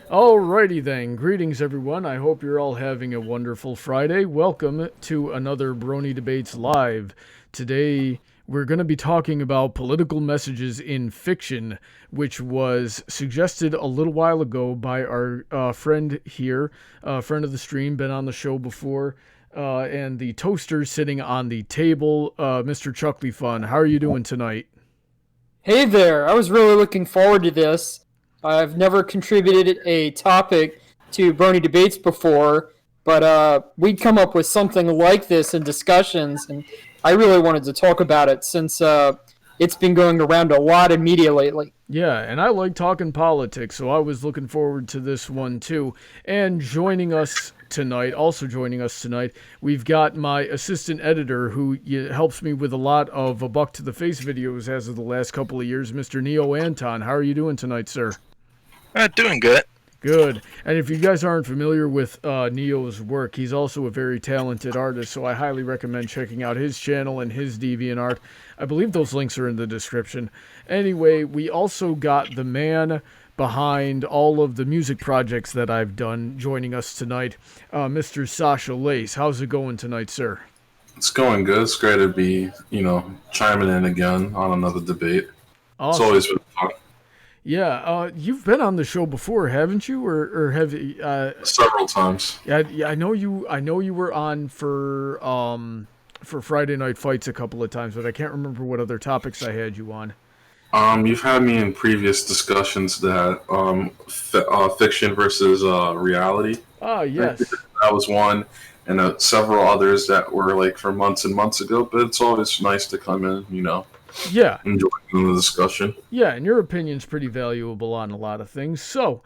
Alrighty then, greetings everyone. I hope you're all having a wonderful Friday. Welcome to another Brony Debates Live. Today we're going to be talking about political messages in fiction, which was suggested a little while ago by our friend here, friend of the stream, been on the show before, and the toaster sitting on the table, Mr. ChucklyFun. How are you doing tonight? Hey there, I was really looking forward to this. I've never contributed a topic to Brony Debates before, but we'd come up with something like this in discussions, and I really wanted to talk about it since it's been going around a lot in media lately. Yeah, and I like talking politics, so I was looking forward to this one too. And joining us tonight, we've got my assistant editor who helps me with a lot of A Buck to the Face videos as of the last couple of years, Mr. Anton. How are you doing tonight, sir? Doing good. Good. And if you guys aren't familiar with Neo's work, he's also a very talented artist, so I highly recommend checking out his channel and his DeviantArt. I believe those links are in the description. Anyway, we also got the man behind all of the music projects that I've done joining us tonight, Mr. Sasha Lace. How's it going tonight, sir? It's going good. It's great to be, chiming in again on another debate. Awesome. It's always been fun. Yeah, you've been on the show before, haven't you? Or have you? Several times. Yeah, I know you. I know you were on for Friday Night Fights a couple of times, but I can't remember what other topics I had you on. You've had me in previous discussions that fiction versus reality. Oh yes, that was one, and several others that were like from months and months ago. But it's always nice to come in, Yeah. enjoy the discussion. Yeah, and your opinion's pretty valuable on a lot of things. So,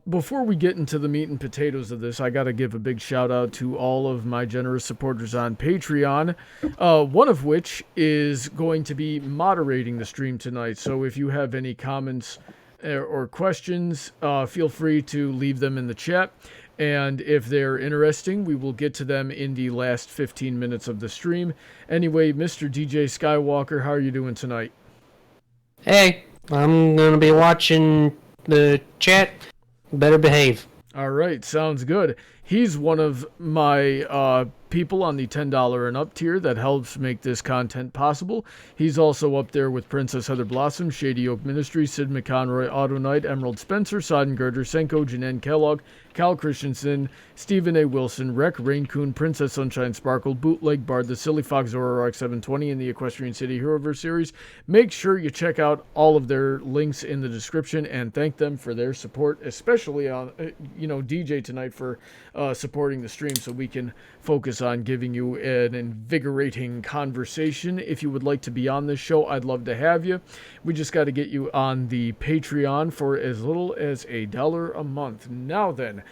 before we get into the meat and potatoes of this, I got to give a big shout out to all of my generous supporters on Patreon, one of which is going to be moderating the stream tonight. So if you have any comments or questions, feel free to leave them in the chat. And if they're interesting, we will get to them in the last 15 minutes of the stream. Anyway, Mr. DJ Skywalker, how are you doing tonight? Hey, I'm going to be watching the chat. Better behave. All right, sounds good. He's one of my people on the $10 and up tier that helps make this content possible. He's also up there with Princess Heather Blossom, Shady Oak Ministries, Sid McConroy, Autoknight, Emerald Spencer, Sodden, Girder, Senko, Jennan, Kellogg, Cal Christensen, Stephen A. Wilson, Rein-Kun, Princess Sunshine Sparkle, Bootleg Bard, the Silly Fox, Zoroark 720, and the Equestrian City Heroverse series. Make sure you check out all of their links in the description and thank them for their support, especially on, DJ tonight for supporting the stream so we can focus on giving you an invigorating conversation. If you would like to be on this show, I'd love to have you. We just got to get you on the Patreon for as little as $1 a month. Now then,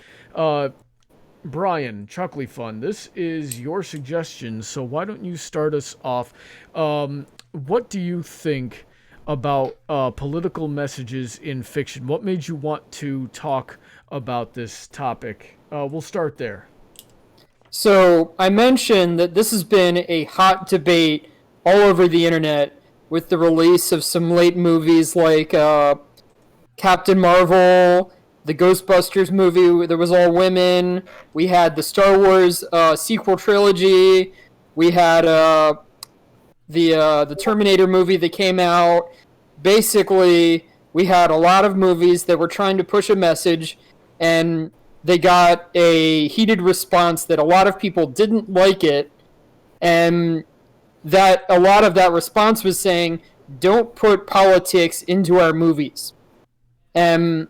Bryan, ChucklyFun, this is your suggestion, so why don't you start us off? What do you think about political messages in fiction? What made you want to talk about this topic? We'll start there. So, I mentioned that this has been a hot debate all over the internet with the release of some late movies like Captain Marvel, the Ghostbusters movie that was all women. We had the Star Wars sequel trilogy. We had the Terminator movie that came out. Basically, we had a lot of movies that were trying to push a message, and they got a heated response that a lot of people didn't like it, and that a lot of that response was saying, don't put politics into our movies. And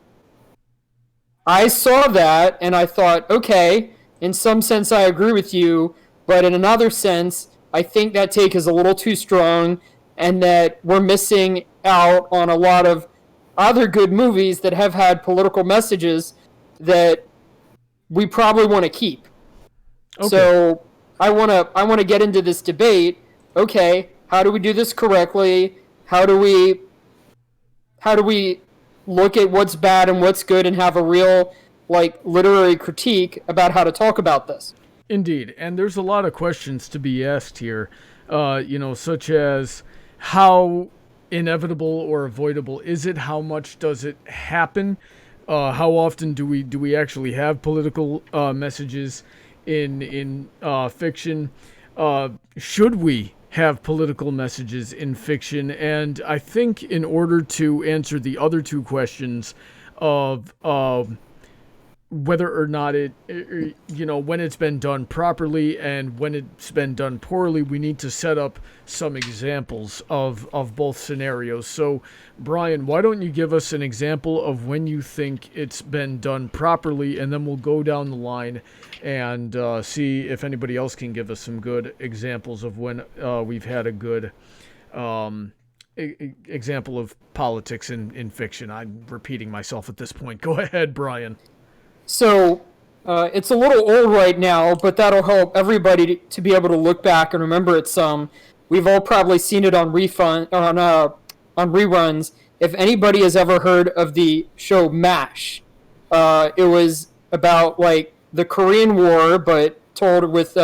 I saw that, and I thought, okay, in some sense I agree with you, but in another sense, I think that take is a little too strong, and that we're missing out on a lot of other good movies that have had political messages that we probably want to keep. Okay. So I want to get into this debate. Okay, how do we do this correctly? How do we look at what's bad and what's good and have a real literary critique about how to talk about this? Indeed, and there's a lot of questions to be asked here, such as how inevitable or avoidable is it? How much does it happen? how often do we actually have political messages in fiction? Should we have political messages in fiction? And I think in order to answer the other two questions of whether or not when it's been done properly and when it's been done poorly, we need to set up some examples of both scenarios. So, Bryan, why don't you give us an example of when you think it's been done properly, and then we'll go down the line and see if anybody else can give us some good examples of when we've had a good example of politics in fiction. I'm repeating myself at this point. Go ahead, Bryan. So, it's a little old right now, but that'll help everybody to be able to look back and remember it some. We've all probably seen it on reruns. If anybody has ever heard of the show MASH, it was about like the Korean War, but told with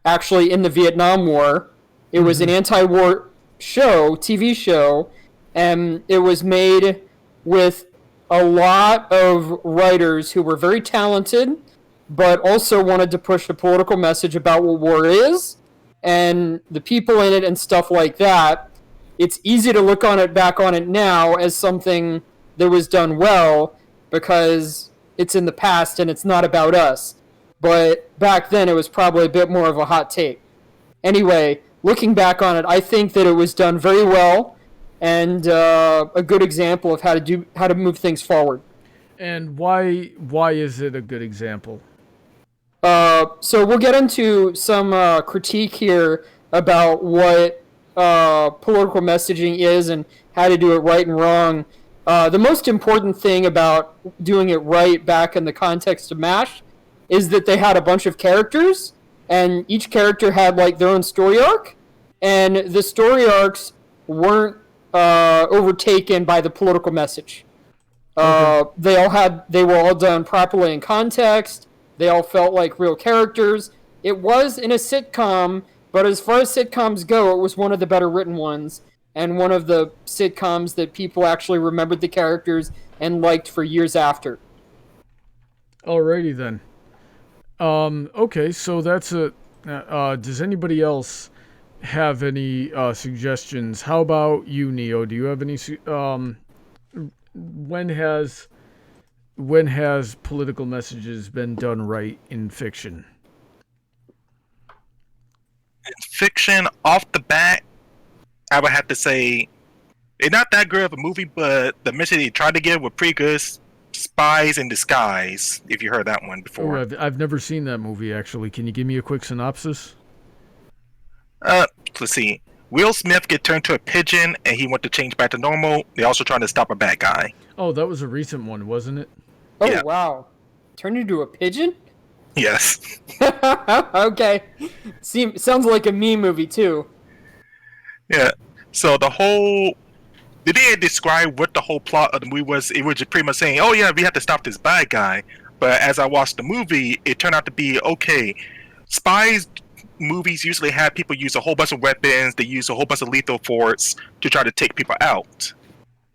actually in the Vietnam War. It was an anti-war show, TV show, and it was made with a lot of writers who were very talented, but also wanted to push a political message about what war is and the people in it and stuff like that. It's easy to look back on it now as something that was done well because it's in the past and it's not about us. But back then it was probably a bit more of a hot take. Anyway, looking back on it, I think that it was done very well and a good example of how to move things forward. And why is it a good example? So we'll get into some critique here about what political messaging is and how to do it right and wrong. The most important thing about doing it right back in the context of MASH is that they had a bunch of characters, and each character had like their own story arc, and the story arcs weren't overtaken by the political message. Okay. They were all done properly in context. They all felt like real characters. It was in a sitcom, but as far as sitcoms go, it was one of the better written ones, and one of the sitcoms that people actually remembered the characters and liked for years after. Alrighty then. Okay, so that's does anybody else have any suggestions? How about you, Neo? Do you have any? When has political messages been done right in fiction? In fiction, off the bat, I would have to say it's not that good of a movie, but the message they tried to give were pretty good. Spies in Disguise, if you heard that one before. Oh, I've never seen that movie, actually. Can you give me a quick synopsis? Let's see. Will Smith get turned to a pigeon, and he went to change back to normal. They're also trying to stop a bad guy. Oh, that was a recent one, wasn't it? Oh, yeah. Wow. Turned into a pigeon? Yes. Okay. Sounds like a meme movie, too. Yeah. So they didn't describe what the whole plot of the movie was. It was just pretty much saying, oh yeah, we have to stop this bad guy. But as I watched the movie, it turned out to be, okay, spies movies usually have people use a whole bunch of weapons. They use a whole bunch of lethal force to try to take people out.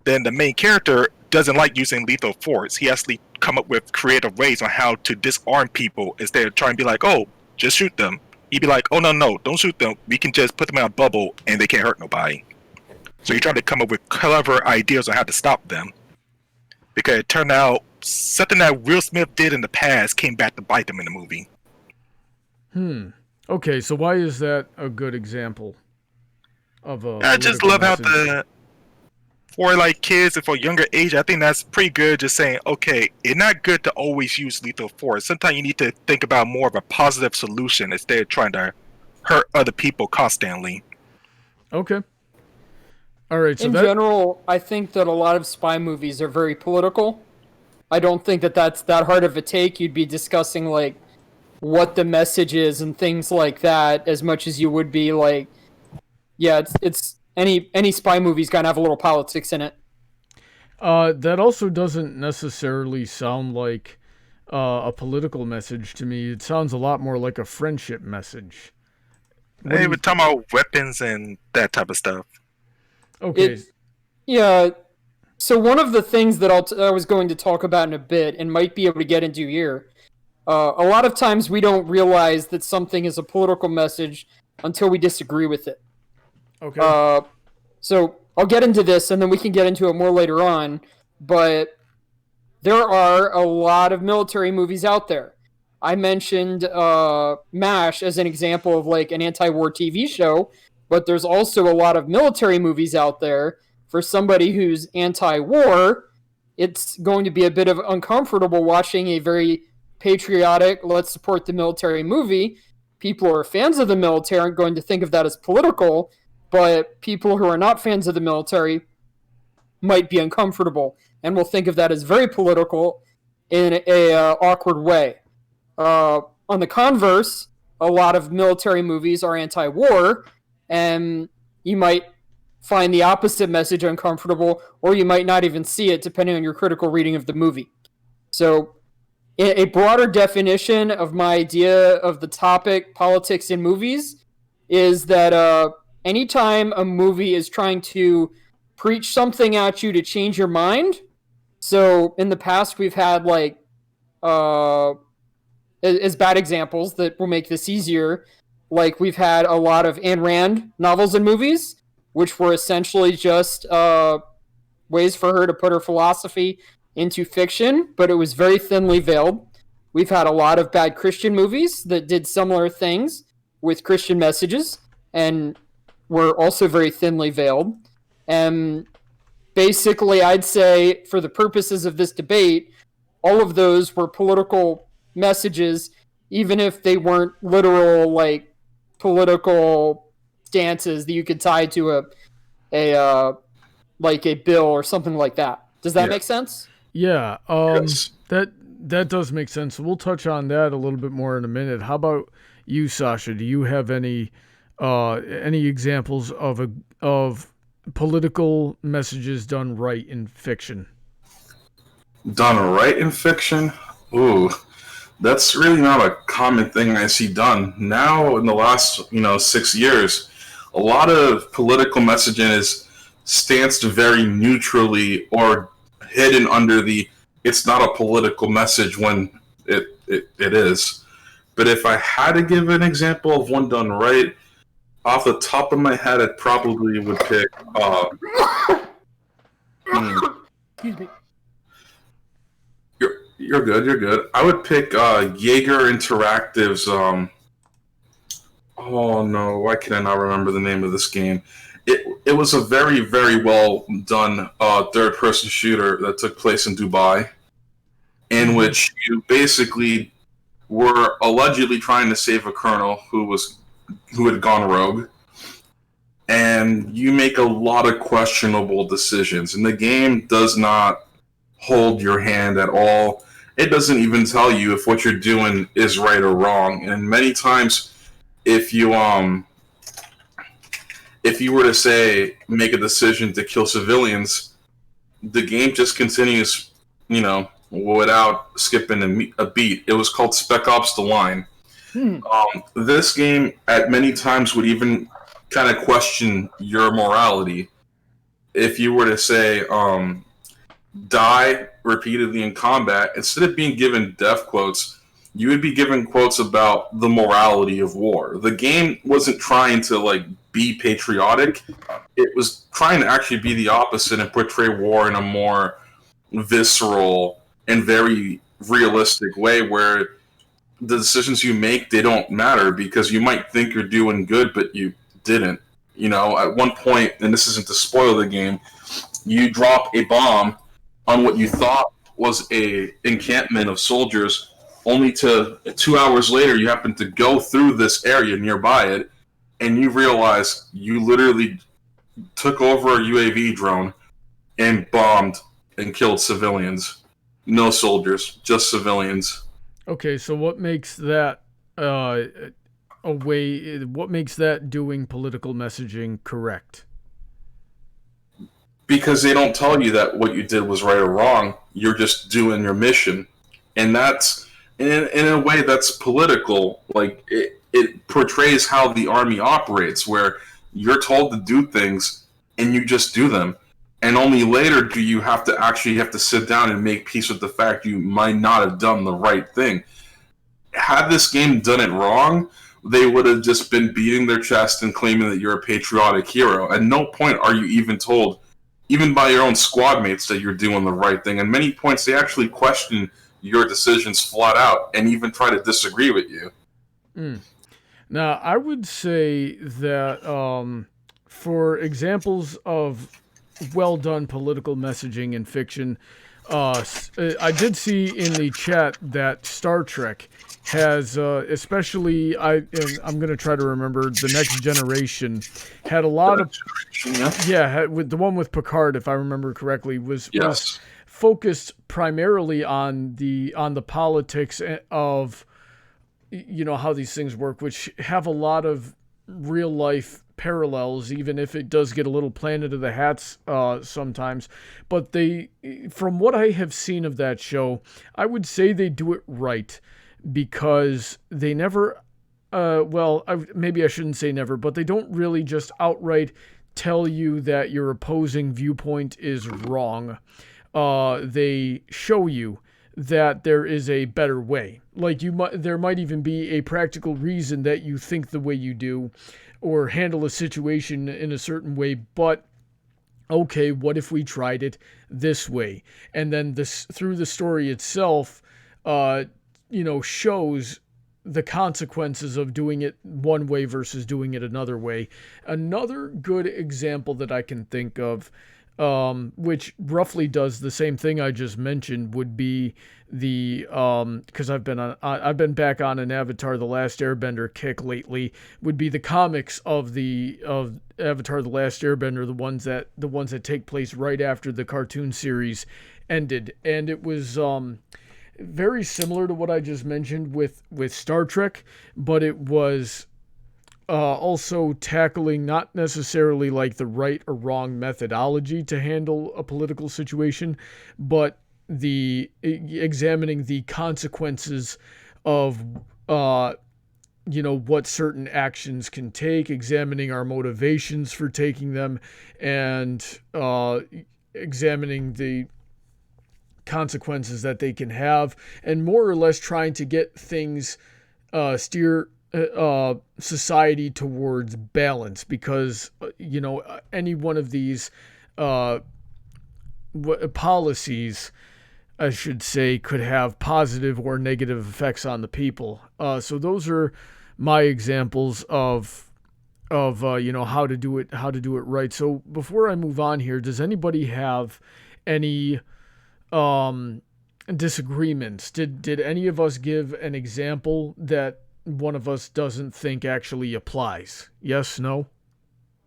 Then the main character doesn't like using lethal force. He actually come up with creative ways on how to disarm people instead of trying to be like, oh, just shoot them. He'd be like, oh, no, don't shoot them. We can just put them in a bubble and they can't hurt nobody. So he tried to come up with clever ideas on how to stop them. Because it turned out something that Will Smith did in the past came back to bite them in the movie. Okay, so why is that a good example of a... I just love how for like kids and for younger age, I think that's pretty good. Just saying, okay, it's not good to always use lethal force. Sometimes you need to think about more of a positive solution instead of trying to hurt other people constantly. Okay. All right. So in general, I think that a lot of spy movies are very political. I don't think that that's that hard of a take. You'd be discussing like what the message is and things like that as much as you would be like, yeah, it's any spy movie's gotta have a little politics in it. That also doesn't necessarily sound like a political message to me. It sounds a lot more like a friendship message. They were talking about weapons and that type of stuff. Okay. So one of the things that I was going to talk about in a bit and might be able to get into here, a lot of times we don't realize that something is a political message until we disagree with it. Okay. So I'll get into this, and then we can get into it more later on, but there are a lot of military movies out there. I mentioned MASH as an example of like an anti-war TV show, but there's also a lot of military movies out there. For somebody who's anti-war, it's going to be a bit of uncomfortable watching a very patriotic, let's support the military movie. People who are fans of the military aren't going to think of that as political, but people who are not fans of the military might be uncomfortable and will think of that as very political in a awkward way. On the converse, a lot of military movies are anti-war, and you might find the opposite message uncomfortable, or you might not even see it depending on your critical reading of the movie. So a broader definition of my idea of the topic politics in movies is that anytime a movie is trying to preach something at you to change your mind, so in the past we've had like as bad examples that will make this easier, like we've had a lot of Ayn Rand novels and movies, which were essentially just ways for her to put her philosophy into fiction, but it was very thinly veiled. We've had a lot of bad Christian movies that did similar things with Christian messages and were also very thinly veiled. And basically, I'd say, for the purposes of this debate, all of those were political messages, even if they weren't literal, like, political stances that you could tie to a bill or something like that. Does that make sense? Yeah. Yes. That does make sense. We'll touch on that a little bit more in a minute. How about you, Sasha? Do you have any examples of political messages done right in fiction? Done right in fiction? Ooh, that's really not a common thing I see done. Now, in the last 6 years, a lot of political messaging is stanced very neutrally or hidden under the "it's not a political message" when it is. But if I had to give an example of one done right, off the top of my head, I probably would pick. Excuse me. You're good. You're good. I would pick Jaeger Interactive's. Oh no! Why can I not remember the name of this game? It was a very, very well done third-person shooter that took place in Dubai, in which you basically were allegedly trying to save a colonel who had gone rogue, and you make a lot of questionable decisions. And the game does not hold your hand at all. It doesn't even tell you if what you're doing is right or wrong. And many times, if you were to say make a decision to kill civilians, the game just continues, without skipping a beat. It was called Spec Ops: The Line. This game at many times would even kind of question your morality. If you were to say die repeatedly in combat, instead of being given death quotes, you would be given quotes about the morality of war. The game wasn't trying to be patriotic. It was trying to actually be the opposite and portray war in a more visceral and very realistic way, where the decisions you make, they don't matter because you might think you're doing good, but you didn't. At one point, and this isn't to spoil the game, you drop a bomb on what you thought was a encampment of soldiers, only to 2 hours later you happen to go through this area nearby it, and you realize you literally took over a UAV drone and bombed and killed civilians. No soldiers, just civilians. Okay, so what makes that what makes that doing political messaging correct? Because they don't tell you that what you did was right or wrong. You're just doing your mission. And that's, in a way, that's political. It portrays how the army operates, where you're told to do things and you just do them. and only later do you have to sit down and make peace with the fact you might not have done the right thing. Had this game done it wrong, they would have just been beating their chest and claiming that you're a patriotic hero. At no point are you even told, even by your own squad mates, that you're doing the right thing. At many points, they actually question your decisions flat out and even try to disagree with you. Now, I would say that for examples of well-done political messaging in fiction, I did see in the chat that Star Trek has, especially, I'm going to try to remember, The Next Generation, had a lot of... with the one with Picard, if I remember correctly, was focused primarily on the politics of, how these things work, which have a lot of real-life parallels, even if it does get a little Planet of the Hats sometimes. But from what I have seen of that show, I would say they do it right, because they never, maybe I shouldn't say never, but they don't really just outright tell you that your opposing viewpoint is wrong. They show you that there is a better way. Like there might even be a practical reason that you think the way you do, or handle a situation in a certain way, but okay, what if we tried it this way? And then through the story itself, shows the consequences of doing it one way versus doing it another way. Another good example that I can think of, which roughly does the same thing I just mentioned, would be because I've been back on an Avatar: The Last Airbender kick lately, would be the comics of Avatar: The Last Airbender, the ones that take place right after the cartoon series ended, and it was very similar to what I just mentioned with Star Trek, but it was also tackling not necessarily like the right or wrong methodology to handle a political situation, but examining the consequences of what certain actions can take, examining our motivations for taking them, and examining the consequences that they can have, and more or less trying to get things steer society towards balance, because any one of these policies, I should say, could have positive or negative effects on the people. So those are my examples of how to do it right. So before I move on here, does anybody have any disagreements? Did any of us give an example that one of us doesn't think actually applies? Yes, no?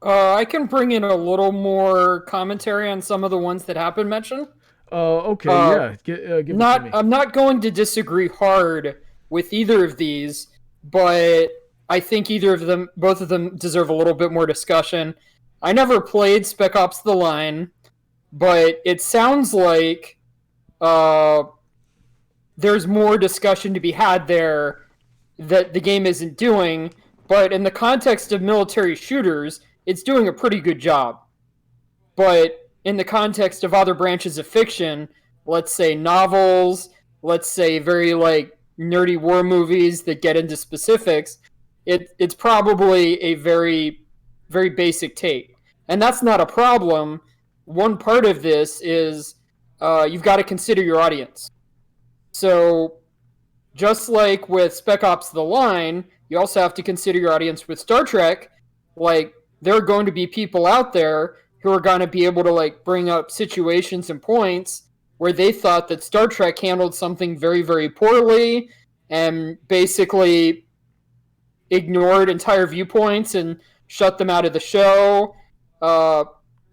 I can bring in a little more commentary on some of the ones that have been mentioned. Okay, yeah. Give it to me. I'm not going to disagree hard with either of these, but I think both of them deserve a little bit more discussion. I never played Spec Ops: The Line, but it sounds like there's more discussion to be had there that the game isn't doing, but in the context of military shooters, it's doing a pretty good job. But in the context of other branches of fiction, let's say novels, let's say very nerdy war movies that get into specifics, it's probably a very, very basic take. And that's not a problem. One part of this is you've got to consider your audience. So just like with Spec Ops: The Line, you also have to consider your audience with Star Trek. There are going to be people out there who are going to be able to bring up situations and points where they thought that Star Trek handled something very, very poorly and basically ignored entire viewpoints and shut them out of the show.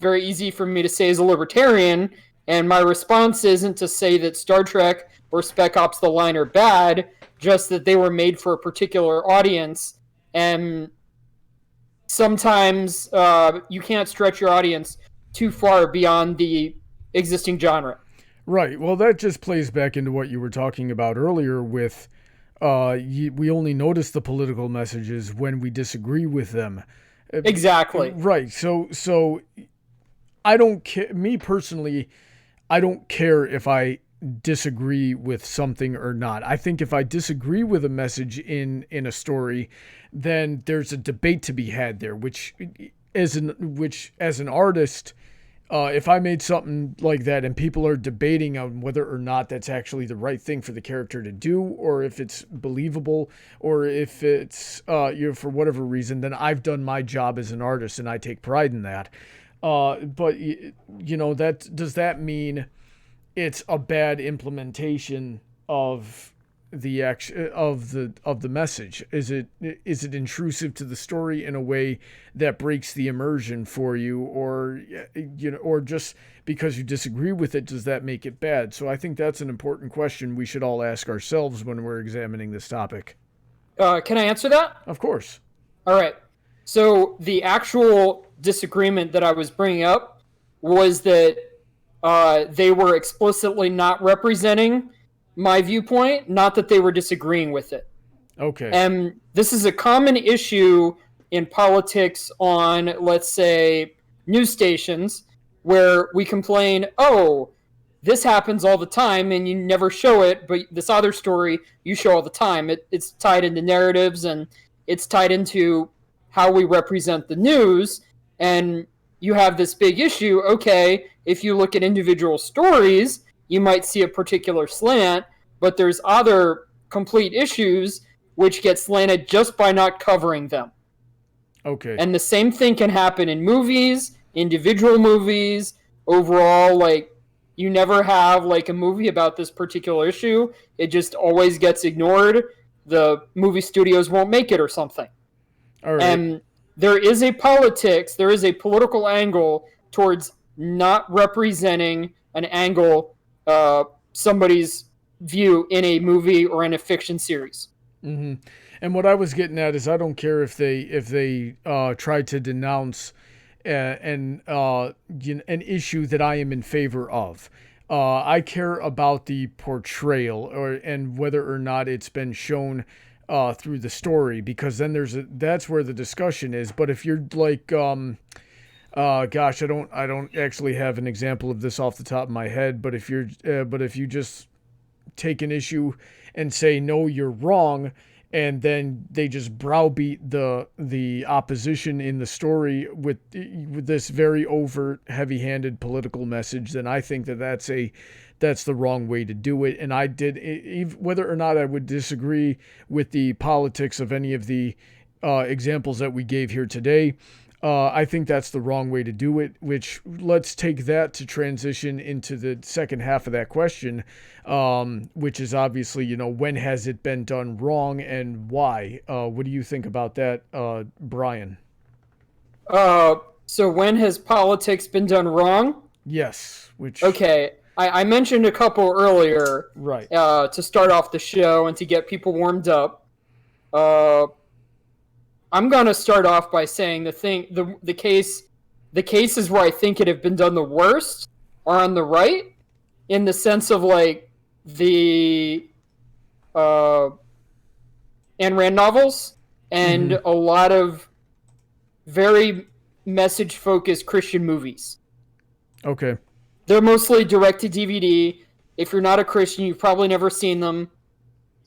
Very easy for me to say as a libertarian, and my response isn't to say that Star Trek or Spec Ops: The Line are bad, just that they were made for a particular audience, and sometimes you can't stretch your audience too far beyond the existing genre. Right. Well, that just plays back into what you were talking about earlier with we only notice the political messages when we disagree with them. Exactly. Right. So I don't care. Me personally, I don't care if I disagree with something or not. I think if I disagree with a message in a story, then there's a debate to be had there, which as an artist, if I made something like that and people are debating on whether or not that's actually the right thing for the character to do, or if it's believable, or if it's for whatever reason, then I've done my job as an artist and I take pride in that. But that does that mean it's a bad implementation of the message? Is it intrusive to the story in a way that breaks the immersion for you, or just because you disagree with it, does that make it bad? So I think that's an important question we should all ask ourselves when we're examining this topic. Can I answer that? Of course. All right. So the actual disagreement that I was bringing up was that they were explicitly not representing my viewpoint, not that they were disagreeing with it. Okay. And this is a common issue in politics on, let's say, news stations, where we complain, oh, this happens all the time and you never show it, but this other story you show all the time. It's tied into narratives and it's tied into how we represent the news. And you have this big issue. Okay, if you look at individual stories, you might see a particular slant, but there's other complete issues which get slanted just by not covering them. Okay. And the same thing can happen in movies, individual movies, overall. Like, you never have like a movie about this particular issue. It just always gets ignored. The movie studios won't make it or something. All right. And there is a political angle towards not representing an angle, somebody's view in a movie or in a fiction series. Mm-hmm. And what I was getting at is I don't care if they try to denounce an issue that I am in favor of. I care about the portrayal and whether or not it's been shown through the story, because then that's where the discussion is. But if you're like, gosh, I don't actually have an example of this off the top of my head. But if you just take an issue and say, no, you're wrong, and then they just browbeat the opposition in the story with this very overt, heavy-handed political message, then I think that's the wrong way to do it. And whether or not I would disagree with the politics of any of the examples that we gave here today, I think that's the wrong way to do it, which let's take that to transition into the second half of that question, which is obviously, when has it been done wrong and why? What do you think about that, Bryan? So when has politics been done wrong? Yes. Okay. I mentioned a couple earlier, right? To start off the show and to get people warmed up. I'm gonna start off by saying the cases where I think it have been done the worst are on the right, in the sense of like the Ayn Rand novels and a lot of very message-focused Christian movies. Okay. They're mostly direct to DVD. If you're not a Christian, you've probably never seen them.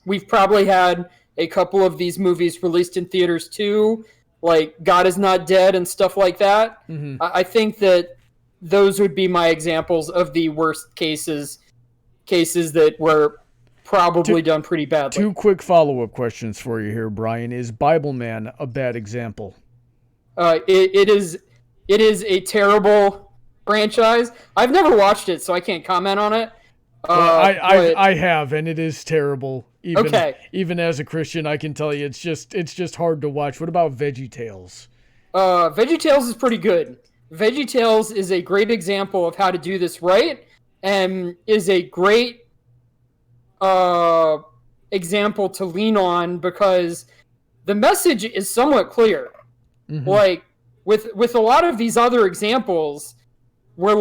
We've probably had a couple of these movies released in theaters too, like God Is Not Dead and stuff like that. Mm-hmm. I think that those would be my examples of the worst cases that were probably done pretty badly. 2 quick follow-up questions for you here, Bryan. Is Bible Man a bad example? It is a terrible franchise. I've never watched it, so I can't comment on it. I have, and it is terrible. Even as a Christian, I can tell you it's just hard to watch. What about VeggieTales? VeggieTales is pretty good. VeggieTales is a great example of how to do this right, and is a great example to lean on, because the message is somewhat clear. Mm-hmm. Like with a lot of these other examples, we're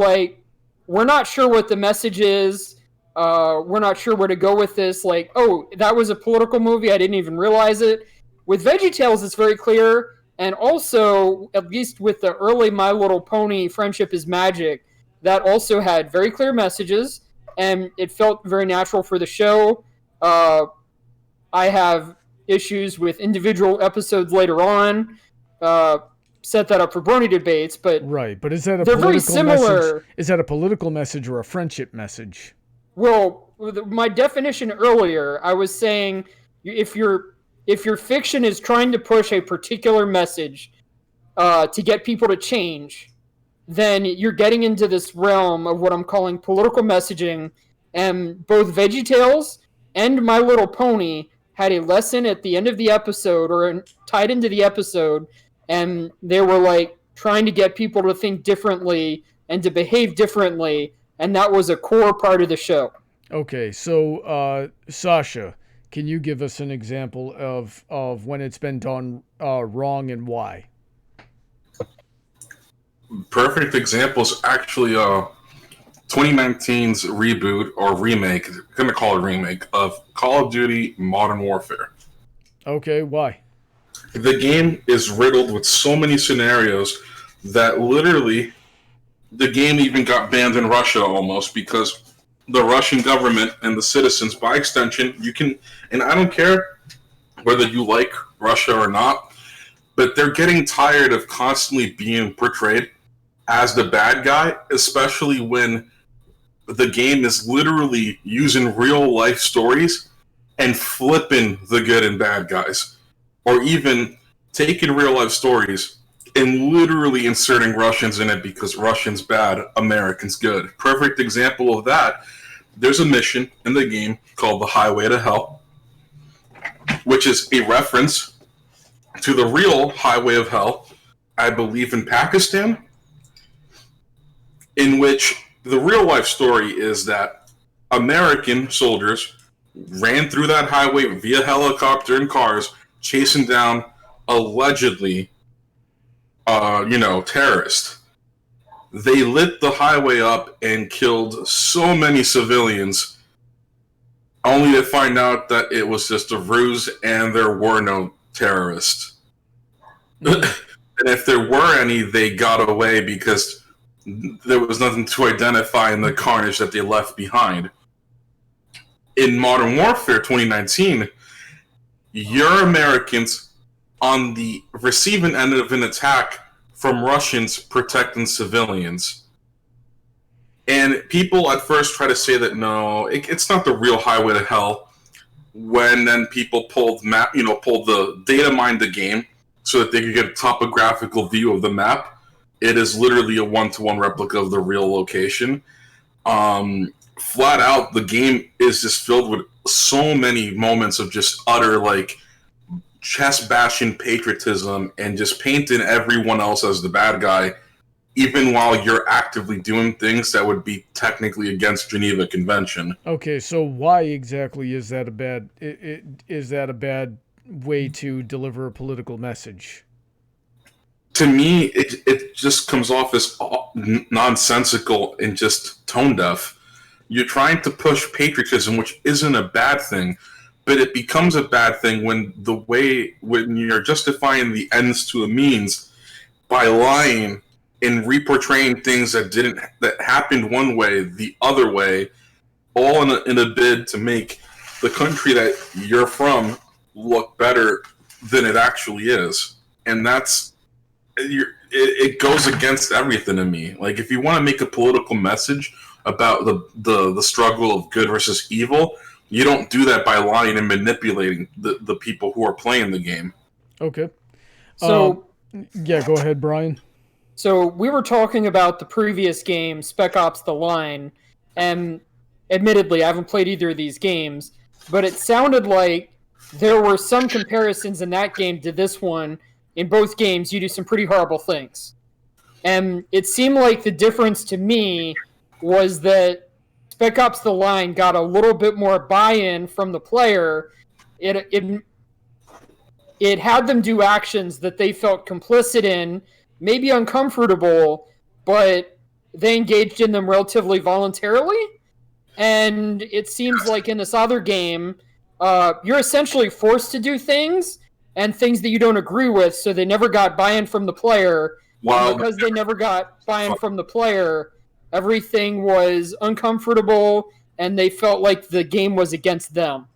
not sure what the message is. We're not sure where to go with this. Like, oh, that was a political movie. I didn't even realize it. With VeggieTales, it's very clear. And also, at least with the early My Little Pony Friendship is Magic, that also had very clear messages, and it felt very natural for the show. I have issues with individual episodes later on. Set that up for Brony debates, but right. But is that a they're very political similar. message? Is that a political message or a friendship message? Well, my definition earlier, I was saying if your fiction is trying to push a particular message to get people to change, then you're getting into this realm of what I'm calling political messaging. And both VeggieTales and My Little Pony had a lesson at the end of the episode or tied into the episode, and they were like trying to get people to think differently and to behave differently, and that was a core part of the show. Okay, so Sasha, can you give us an example of when it's been done wrong and why? Perfect example is actually 2019's reboot or remake, I'm going to call it remake, of Call of Duty Modern Warfare. Okay, why? The game is riddled with so many scenarios that literally the game even got banned in Russia almost because the Russian government and the citizens, by extension, you can, and I don't care whether you like Russia or not, but they're getting tired of constantly being portrayed as the bad guy, especially when the game is literally using real life stories and flipping the good and bad guys. Or even taking real life stories and literally inserting Russians in it because Russians bad, Americans good. Perfect example of that. There's a mission in the game called The Highway to Hell, which is a reference to the real Highway of Hell, I believe in Pakistan, in which the real life story is that American soldiers ran through that highway via helicopter and cars, chasing down allegedly, terrorists. They lit the highway up and killed so many civilians, only to find out that it was just a ruse and there were no terrorists. And if there were any, they got away because there was nothing to identify in the carnage that they left behind. In Modern Warfare 2019, you're Americans on the receiving end of an attack from Russians protecting civilians. And people at first try to say that no, it's not the real Highway to Hell. When then people pulled the data mined the game so that they could get a topographical view of the map. It is literally a one-to-one replica of the real location. Flat out, the game is just filled with so many moments of just utter chest bashing patriotism and just painting everyone else as the bad guy, even while you're actively doing things that would be technically against Geneva Convention. Okay, so why exactly is that a bad way to deliver a political message? To me, it just comes off as nonsensical and just tone deaf. You're trying to push patriotism, which isn't a bad thing, but it becomes a bad thing when you're justifying the ends to a means by lying and reportraying things that happened one way the other way, all in a bid to make the country that you're from look better than it actually is. And it goes against everything to me. Like, if you want to make a political message about the struggle of good versus evil, you don't do that by lying and manipulating the people who are playing the game. Okay. So yeah, go ahead, Bryan. So we were talking about the previous game, Spec Ops: The Line, and admittedly, I haven't played either of these games, but it sounded like there were some comparisons in that game to this one. In both games, you do some pretty horrible things. And it seemed like the difference to me was that Spec Ops: The Line got a little bit more buy-in from the player. It had them do actions that they felt complicit in, maybe uncomfortable, but they engaged in them relatively voluntarily. And it seems like in this other game, you're essentially forced to do things, and things that you don't agree with, so they never got buy-in from the player. Wow. And because they never got buy-in from the player, everything was uncomfortable, and they felt like the game was against them.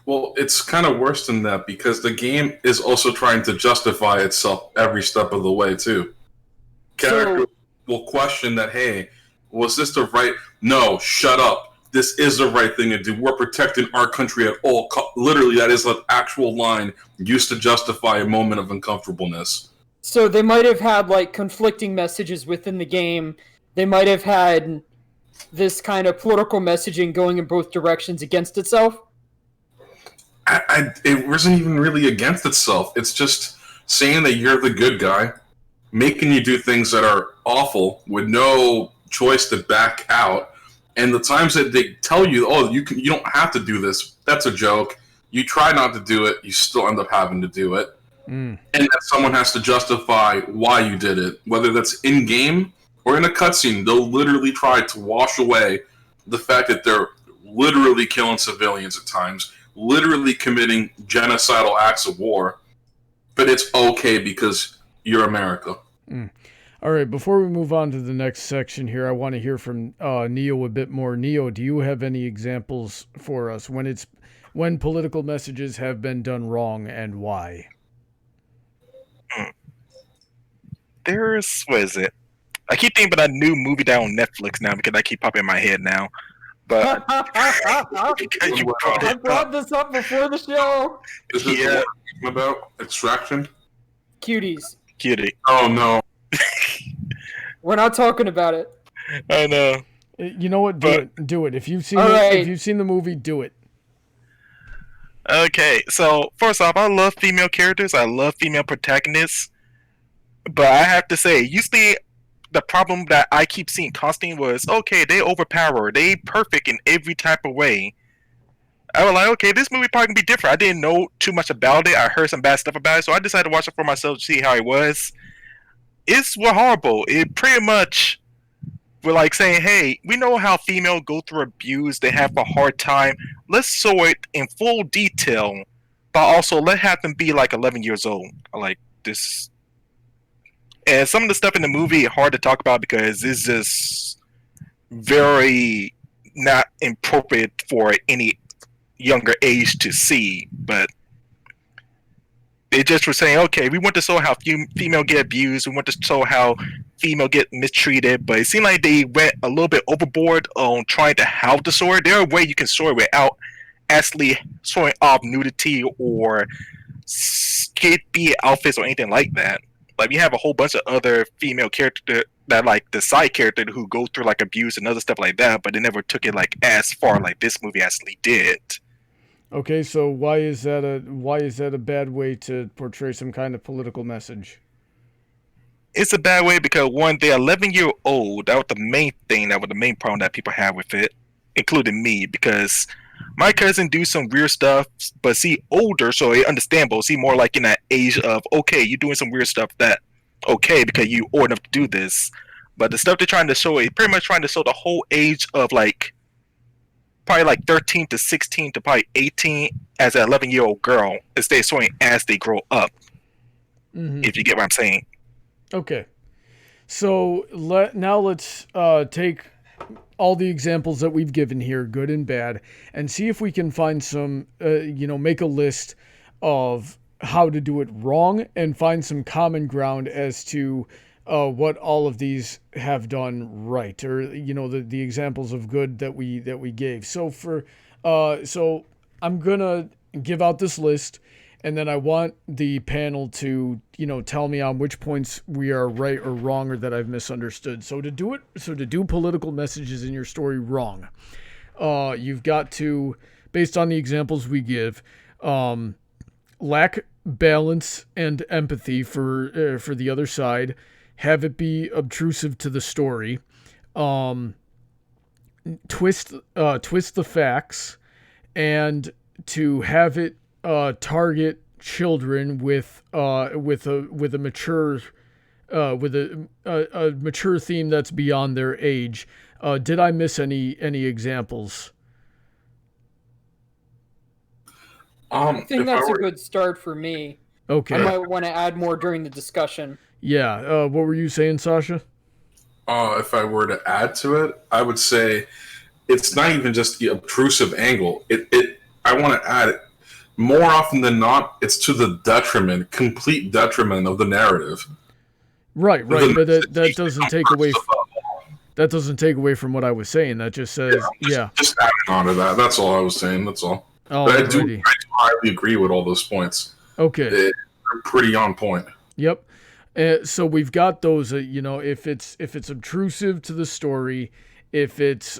Well, it's kind of worse than that because the game is also trying to justify itself every step of the way, too. Characters will question that, hey, was this the right... No, shut up. This is the right thing to do. We're protecting our country at all literally, that is an actual line used to justify a moment of uncomfortableness. So they might have had, like, conflicting messages within the game. They might have had this kind of political messaging going in both directions against itself. It wasn't even really against itself. It's just saying that you're the good guy, making you do things that are awful with no choice to back out. And the times that they tell you, oh, you don't have to do this, that's a joke. You try not to do it, you still end up having to do it. And that someone has to justify why you did it, whether that's in-game or in a cutscene. They'll literally try to wash away the fact that they're literally killing civilians at times, literally committing genocidal acts of war, but it's okay because you're America. All right, before we move on to the next section here, I want to hear from Neo a bit more. Neo, do you have any examples for us when political messages have been done wrong and why? There's, what is it? I keep thinking about a new movie down on Netflix now because I keep popping in my head now. But I brought this up before the show. Is this the one about Extraction? Cuties. Cutie. Oh, no. We're not talking about it. I know. You know what? Do it. If you've seen if you've seen the movie, do it. Okay, so first off, I love female characters. I love female protagonists. But I have to say, usually the problem that I keep seeing constantly was, okay, they overpower, they perfect in every type of way. I was like, okay, this movie probably can be different. I didn't know too much about it. I heard some bad stuff about it, so I decided to watch it for myself to see how it was. It's horrible. It pretty much were like saying, hey, we know how females go through abuse. They have a hard time. Let's show it in full detail, but also let have them be like 11 years old. Like this. And some of the stuff in the movie hard to talk about because it's just very not appropriate for any younger age to see. But they just were saying, okay, we want to show how female get abused. We want to show how female get mistreated. But it seemed like they went a little bit overboard on trying to how to show it. There are ways you can show it without actually showing off nudity or skimpy outfits or anything like that. Like, we have a whole bunch of other female characters that, like, the side character who go through, like, abuse and other stuff like that, but they never took it, like, as far like this movie actually did. Okay, so why is that a bad way to portray some kind of political message? It's a bad way because, one, they're 11-year-old. That was the main thing. That was the main problem that people have with it, including me, because my cousin do some weird stuff, but see older, so it's understandable. See more like in that age of, okay, you're doing some weird stuff that, okay, because you old enough to do this. But the stuff they're trying to show is pretty much trying to show the whole age of, like, probably like 13 to 16 to probably 18 as an 11-year-old girl instead of showing as they grow up. Mm-hmm. If you get what I'm saying. Okay. So now let's take all the examples that we've given here, good and bad, and see if we can find some, make a list of how to do it wrong and find some common ground as to what all of these have done right, or the examples of good that we gave. So so I'm gonna give out this list, and then I want the panel to tell me on which points we are right or wrong, or that I've misunderstood. So to do political messages in your story wrong, you've got to, based on the examples we give, lack balance and empathy for the other side, have it be obtrusive to the story, twist the facts, and to have it target children with a mature theme that's beyond their age. Did I miss any examples? I think that's a good start for me. Okay. I might want to add more during the discussion. Yeah. What were you saying, Sasha? If I were to add to it, I would say it's not even just the obtrusive angle. I want to add it. More often than not, it's to the complete detriment of the narrative. Right, but that doesn't take away. That doesn't take away from what I was saying. That just says, Just adding on to that. That's all I was saying. That's all. But I do highly agree with all those points. Okay, they're pretty on point. Yep. So we've got those. If it's obtrusive to the story, if it's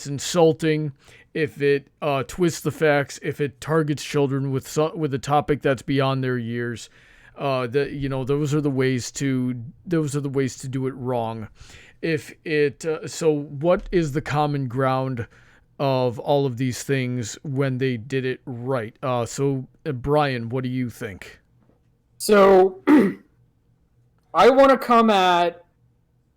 insulting, if it twists the facts, if it targets children with a topic that's beyond their years, those are the ways to do it wrong. So what is the common ground of all of these things when they did it right? So Bryan, what do you think? So I want to come at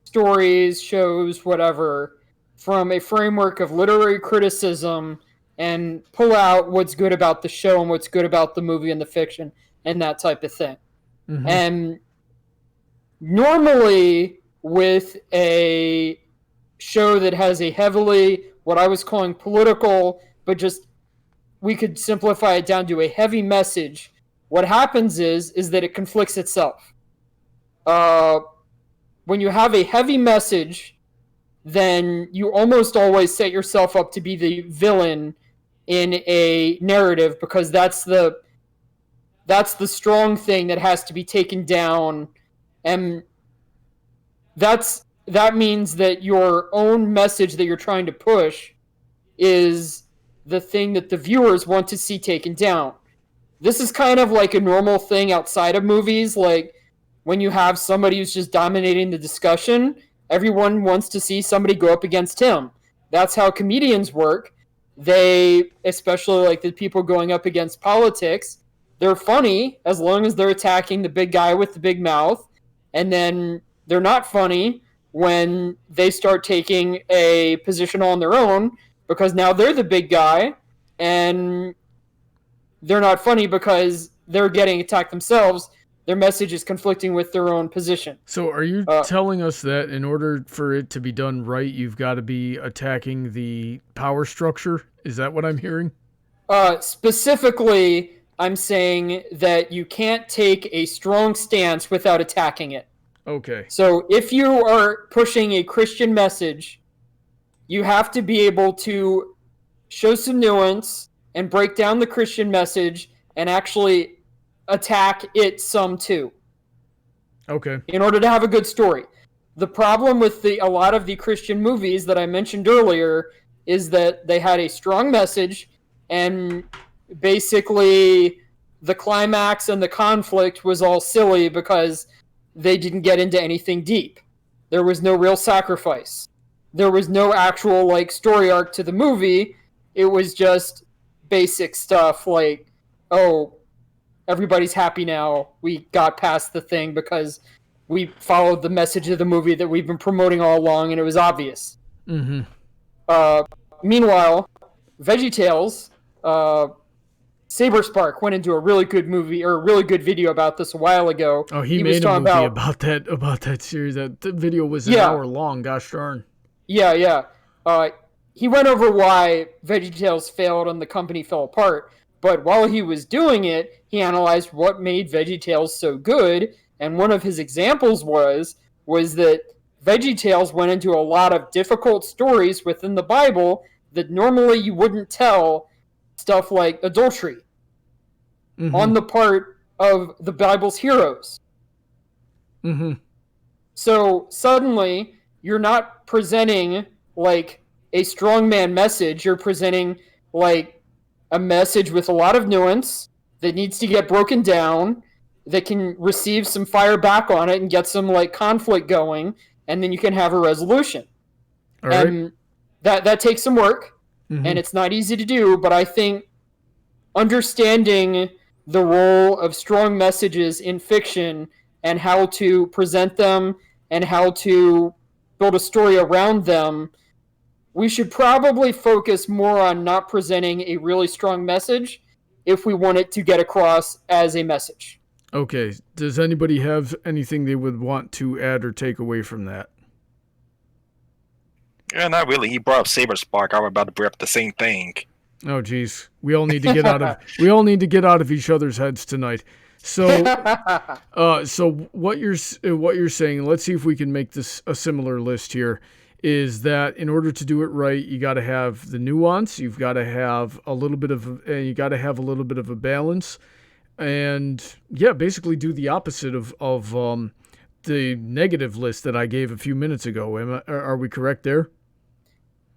stories, shows, whatever, from a framework of literary criticism and pull out what's good about the show and what's good about the movie and the fiction and that type of thing. Mm-hmm. And normally with a show that has a heavily, what I was calling political, but just we could simplify it down to a heavy message, what happens is that it conflicts itself. When you have a heavy message, then you almost always set yourself up to be the villain in a narrative, because that's the strong thing that has to be taken down, and that means that your own message that you're trying to push is the thing that the viewers want to see taken down. This is kind of like a normal thing outside of movies, like when you have somebody who's just dominating the discussion, everyone wants to see somebody go up against him. That's how comedians work. They, especially like the people going up against politics, they're funny as long as they're attacking the big guy with the big mouth, and then they're not funny when they start taking a position on their own, because now they're the big guy, and they're not funny because they're getting attacked themselves. Their message is conflicting with their own position. So are you telling us that in order for it to be done right, you've got to be attacking the power structure? Is that what I'm hearing? Specifically, I'm saying that you can't take a strong stance without attacking it. Okay. So if you are pushing a Christian message, you have to be able to show some nuance and break down the Christian message and actually attack it some too. Okay. In order to have a good story. The problem with a lot of the Christian movies that I mentioned earlier is that they had a strong message, and basically the climax and the conflict was all silly because they didn't get into anything deep. There was no real sacrifice. There was no actual like story arc to the movie. It was just basic stuff like, oh, everybody's happy now. We got past the thing because we followed the message of the movie that we've been promoting all along, and it was obvious. Mm-hmm. Meanwhile, VeggieTales, Saberspark went into a really good movie, or a really good video about this a while ago. Oh, he made a movie about that series. That the video was an hour long. Gosh darn. Yeah. He went over why VeggieTales failed and the company fell apart. But while he was doing it, he analyzed what made VeggieTales so good. And one of his examples was that VeggieTales went into a lot of difficult stories within the Bible that normally you wouldn't tell, stuff like adultery, on the part of the Bible's heroes. Mm-hmm. So suddenly, you're not presenting like a strongman message. You're presenting like a message with a lot of nuance that needs to get broken down, that can receive some fire back on it and get some like conflict going, and then you can have a resolution. All right. And that takes some work, and it's not easy to do, but I think understanding the role of strong messages in fiction and how to present them and how to build a story around them, we should probably focus more on not presenting a really strong message if we want it to get across as a message. Okay. Does anybody have anything they would want to add or take away from that? Yeah, not really. He brought up Saber Spark. I was about to bring up the same thing. Oh, geez. We all need to get out of each other's heads tonight. So, so what you're saying, let's see if we can make this a similar list here, is that in order to do it right, you got to have the nuance, you've got to have a little bit of a balance, and yeah, basically do the opposite of the negative list that I gave a few minutes ago. Are we correct there?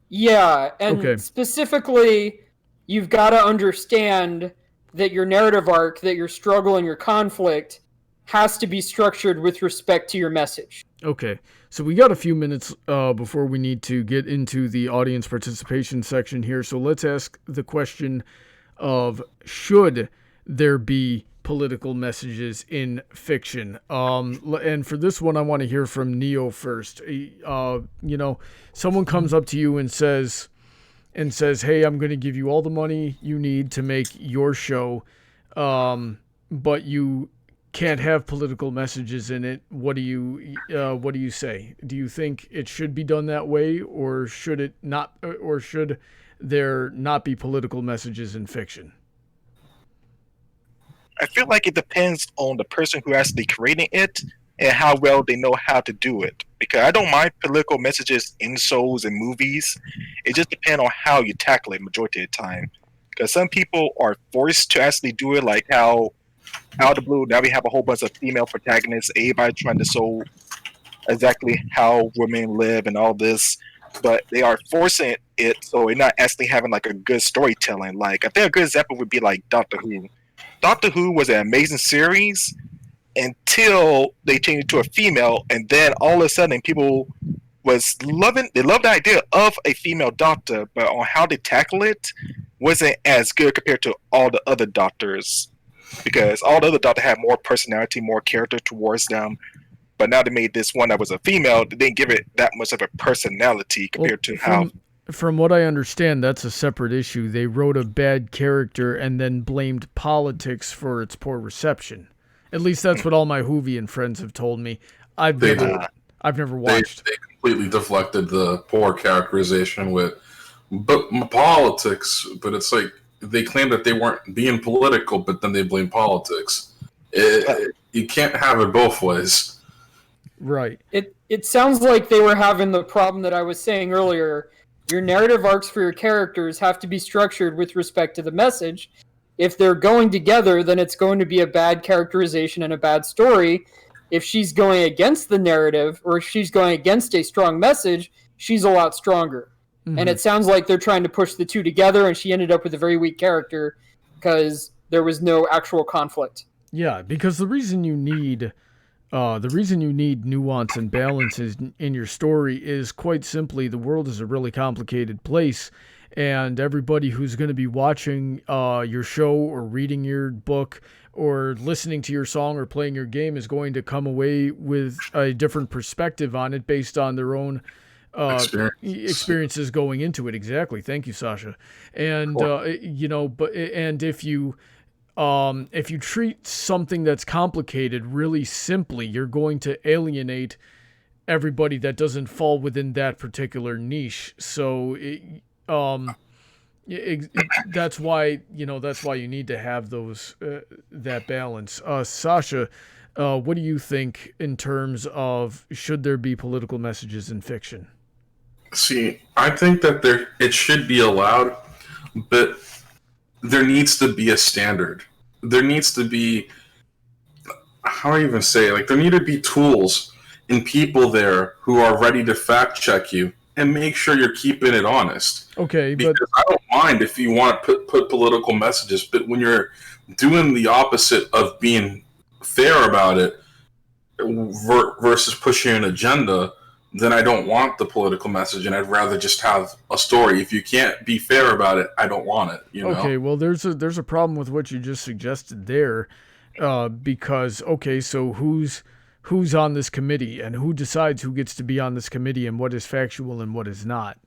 Yeah, and Okay. specifically, you've got to understand that your narrative arc, that your struggle and your conflict has to be structured with respect to your message. Okay, so we got a few minutes before we need to get into the audience participation section here. So let's ask the question of, should there be political messages in fiction? And for this one, I want to hear from Neo first. Someone comes up to you and says, hey, I'm going to give you all the money you need to make your show, but you can't have political messages in it. What do you say? Do you think it should be done that way, or should it not, or should there not be political messages in fiction? I feel like it depends on the person who actually creating it and how well they know how to do it. Because I don't mind political messages in shows and movies. It just depends on how you tackle it majority of the time. Because some people are forced to actually do it, like how out of the blue now we have a whole bunch of female protagonists, everybody trying to show exactly how women live and all this, but they are forcing it, so they're not actually having like a good storytelling. Like, I think a good example would be like Doctor Who. Doctor Who was an amazing series until they changed it to a female, and then all of a sudden people loved the idea of a female doctor, but on how they tackle it wasn't as good compared to all the other doctors, because all the other doctors had more personality, more character towards them. But now they made this one that was a female, they didn't give it that much of a personality compared to how... From what I understand, that's a separate issue. They wrote a bad character and then blamed politics for its poor reception. At least that's what all my Whovian friends have told me. I've never watched. They completely deflected the poor characterization with politics, but it's like they claimed that they weren't being political, but then they blame politics. You can't have it both ways. Right. It sounds like they were having the problem that I was saying earlier. Your narrative arcs for your characters have to be structured with respect to the message. If they're going together, then it's going to be a bad characterization and a bad story. If she's going against the narrative, or if she's going against a strong message, she's a lot stronger. Mm-hmm. And it sounds like they're trying to push the two together, and she ended up with a very weak character because there was no actual conflict. Yeah, because the reason you need nuance and balance in your story is quite simply the world is a really complicated place, and everybody who's going to be watching your show or reading your book or listening to your song or playing your game is going to come away with a different perspective on it based on their own experiences going into it. Exactly. Thank you, Sasha. And cool. If you treat something that's complicated really simply, you're going to alienate everybody that doesn't fall within that particular niche. So that's why you need to have that balance. Sasha, what do you think in terms of, should there be political messages in fiction? See, I think that it should be allowed, but there needs to be a standard. There needs to be, how do I even say, like, there need to be tools and people there who are ready to fact check you and make sure you're keeping it honest. Okay, because I don't mind if you want to put political messages, but when you're doing the opposite of being fair about it versus pushing an agenda, then I don't want the political message, and I'd rather just have a story. If you can't be fair about it, I don't want it. You know? Okay, well, there's a problem with what you just suggested there, because so who's on this committee, and who decides who gets to be on this committee, and what is factual and what is not?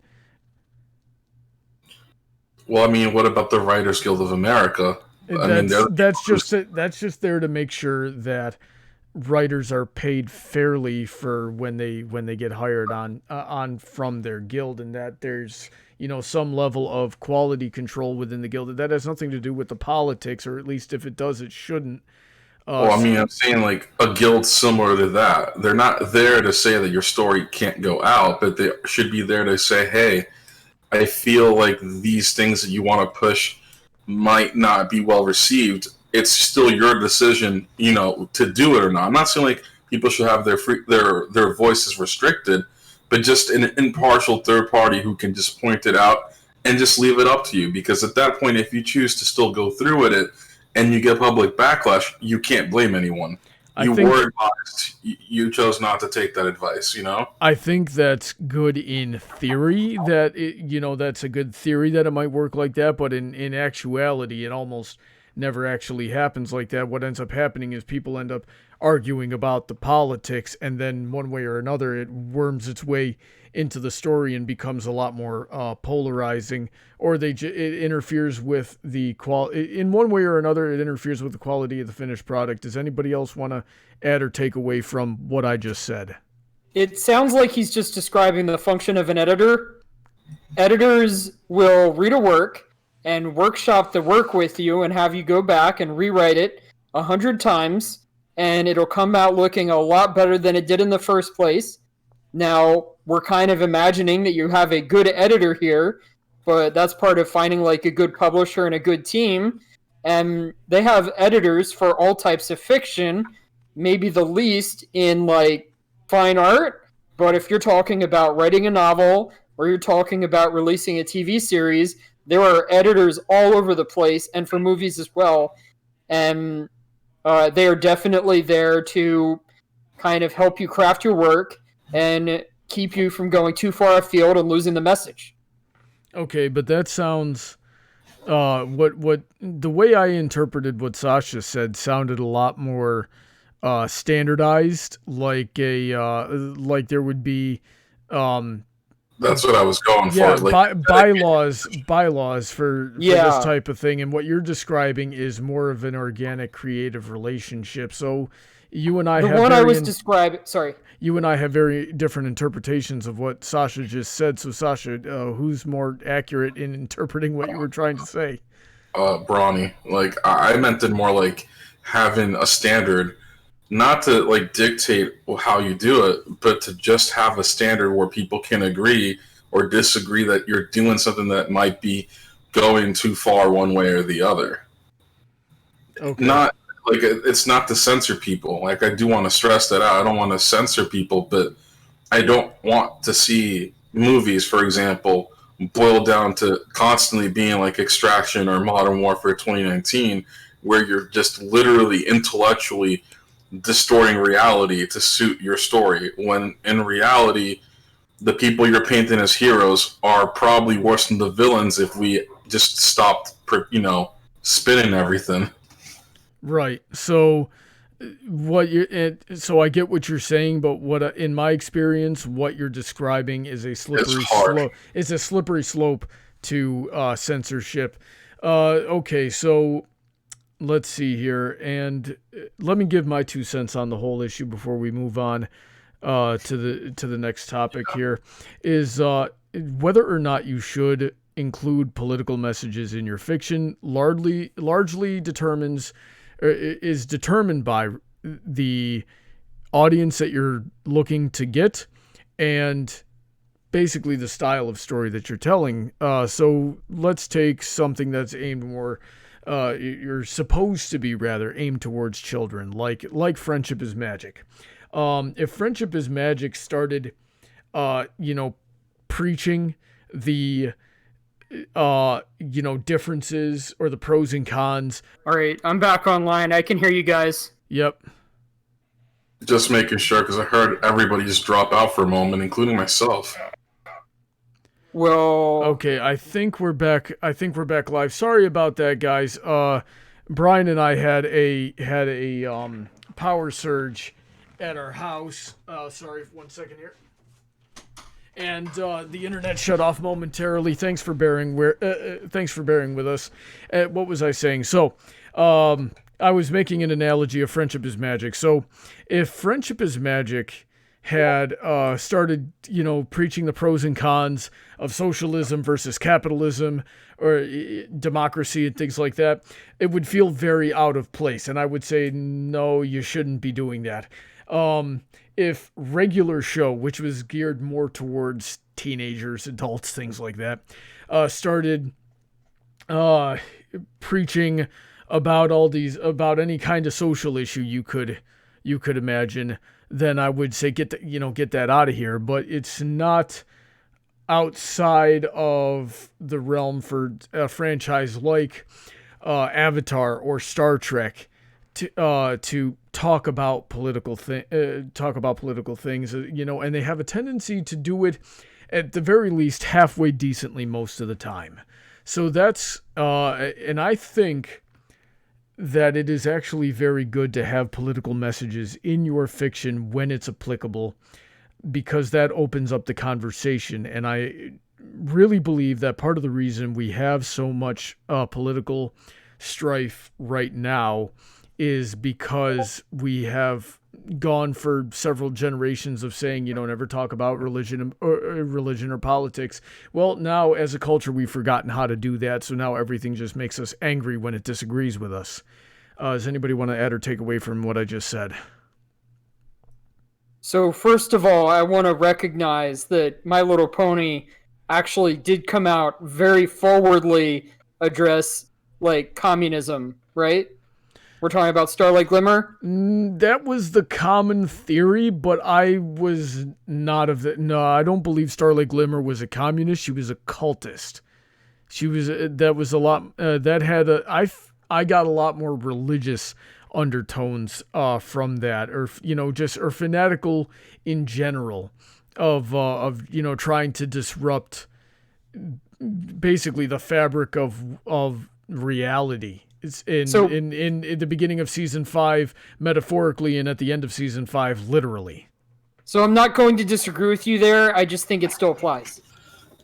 Well, I mean, what about the Writers Guild of America? That's just there to make sure that writers are paid fairly for when they get hired on from their guild, and that there's some level of quality control within the guild. That has nothing to do with the politics, or at least if it does, it shouldn't. I'm saying like a guild similar to that. They're not there to say that your story can't go out, but they should be there to say, hey, I feel like these things that you want to push might not be well received. It's still your decision, to do it or not. I'm not saying like people should have their voices restricted, but just an impartial third party who can just point it out and just leave it up to you. Because at that point, if you choose to still go through with it and you get public backlash, you can't blame anyone. You were advised. You chose not to take that advice, I think that's good in theory, that's a good theory that it might work like that, but in actuality, it almost never actually happens like that. What ends up happening is people end up arguing about the politics, and then one way or another, it worms its way into the story and becomes a lot more polarizing, or it interferes with the in one way or another, it interferes with the quality of the finished product. Does anybody else want to add or take away from what I just said? It sounds like he's just describing the function of an editor. Editors will read a work and workshop the work with you and have you go back and rewrite it 100 times, and it'll come out looking a lot better than it did in the first place. Now, we're kind of imagining that you have a good editor here, but that's part of finding like a good publisher and a good team. And they have editors for all types of fiction, maybe the least in like fine art. But if you're talking about writing a novel or you're talking about releasing a TV series, there are editors all over the place, and for movies as well. And they are definitely there to kind of help you craft your work and keep you from going too far afield and losing the message. Okay, but that sounds what the way I interpreted what Sasha said sounded a lot more standardized, like like there would be that's what I was going for. Like, bylaws for this type of thing, and what you're describing is more of an organic, creative relationship. So you and I You and I have very different interpretations of what Sasha just said. So Sasha, who's more accurate in interpreting what you were trying to say? Brony. Like I meant it more like having a standard, not to like dictate how you do it, but to just have a standard where people can agree or disagree that you're doing something that might be going too far one way or the other. Okay. Not like it's not to censor people. Like I do want to stress that out. I don't want to censor people, but I don't want to see movies, for example, boil down to constantly being like Extraction or Modern Warfare 2019, where you're just literally intellectually distorting reality to suit your story, when in reality the people you're painting as heroes are probably worse than the villains if we just stopped spinning everything. Right. So so I get what you're saying, but what in my experience, what you're describing is a slippery slope. It's a slippery slope to censorship. Okay, so let's see here, and let me give my 2 cents on the whole issue before we move on to the next topic. Here is whether or not you should include political messages in your fiction. Largely is determined by the audience that you're looking to get, and basically the style of story that you're telling. So let's take something that's aimed more. You're supposed to be rather aimed towards children, like Friendship is Magic. If Friendship is Magic started, preaching the, differences or the pros and cons. All right, I'm back online. I can hear you guys. Yep. Just making sure, because I heard everybody just drop out for a moment, including myself. Well, okay, I think we're back live. Sorry about that, guys. Bryan and I had a power surge at our house. Sorry, 1 second here. And the internet shut off momentarily. Thanks for bearing with us. What was I saying? So, I was making an analogy of Friendship is Magic. So if Friendship is Magic had started, preaching the pros and cons of socialism versus capitalism or democracy and things like that, it would feel very out of place. And I would say, no, you shouldn't be doing that. If regular show, which was geared more towards teenagers, adults, things like that, started preaching about any kind of social issue you could imagine, then I would say get that out of here. But it's not outside of the realm for a franchise like Avatar or Star Trek to talk about political things, and they have a tendency to do it at the very least halfway decently most of the time. So that's and I think that it is actually very good to have political messages in your fiction when it's applicable, because that opens up the conversation. And I really believe that part of the reason we have so much political strife right now is because we have gone for several generations of saying, never talk about religion or politics. Well, now as a culture, we've forgotten how to do that. So now everything just makes us angry when it disagrees with us. Does anybody want to add or take away from what I just said? So first of all, I want to recognize that My Little Pony actually did come out very forwardly address communism, right? We're talking about Starlight Glimmer? That was the common theory, but I was not of the... No, I don't believe Starlight Glimmer was a communist. She was a cultist. That was a lot... that had I got a lot more religious undertones from that, or or fanatical in general of trying to disrupt basically the fabric of reality. It's in the beginning of season 5 metaphorically, and at the end of season 5 literally. So I'm not going to disagree with you there. I just think it still applies.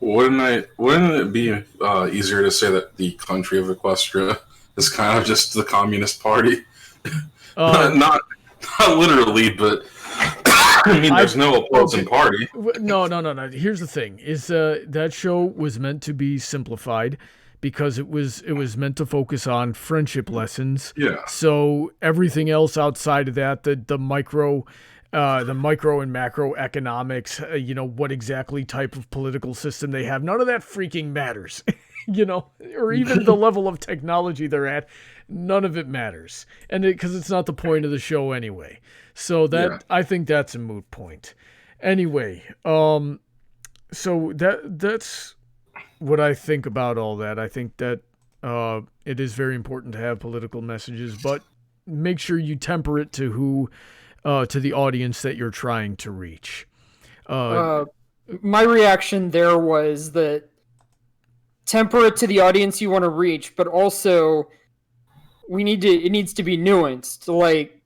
Wouldn't it be easier to say that the country of Equestria is kind of just the Communist Party? Not literally, but I mean, there's no opposing party. No. Here's the thing: is that show was meant to be simplified because it was meant to focus on friendship lessons. Yeah. So everything else outside of that, the micro and macro economics, what exactly type of political system they have, none of that freaking matters. Or even the level of technology they're at, none of it matters. And because it's not the point of the show anyway. So I think that's a moot point. Anyway, so that's what I think about all that. I think that it is very important to have political messages, but make sure you temper it to the audience that you're trying to reach. My reaction there was that temper it to the audience you want to reach, but also it needs to be nuanced. Like,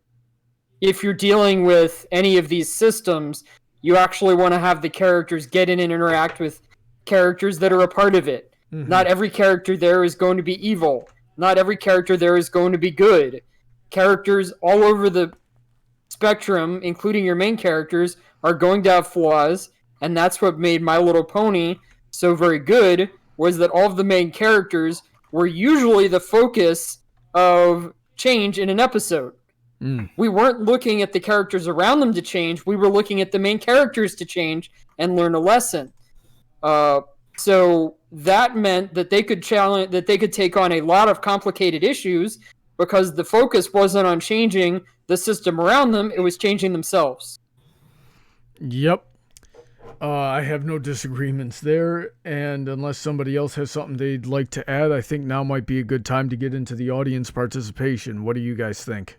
if you're dealing with any of these systems, you actually want to have the characters get in and interact with characters that are a part of it. Mm-hmm. Not every character there is going to be evil. Not every character there is going to be good. Characters all over the spectrum, including your main characters, are going to have flaws, and that's what made My Little Pony so very good, was that all of the main characters were usually the focus of change in an episode. We weren't looking at the characters around them to change. We were looking at the main characters to change and learn a lesson. So that meant that they could take on a lot of complicated issues because the focus wasn't on changing the system around them. It was changing themselves. Yep. I have no disagreements there, and unless somebody else has something they'd like to add, I think now might be a good time to get into the audience participation. What do you guys think?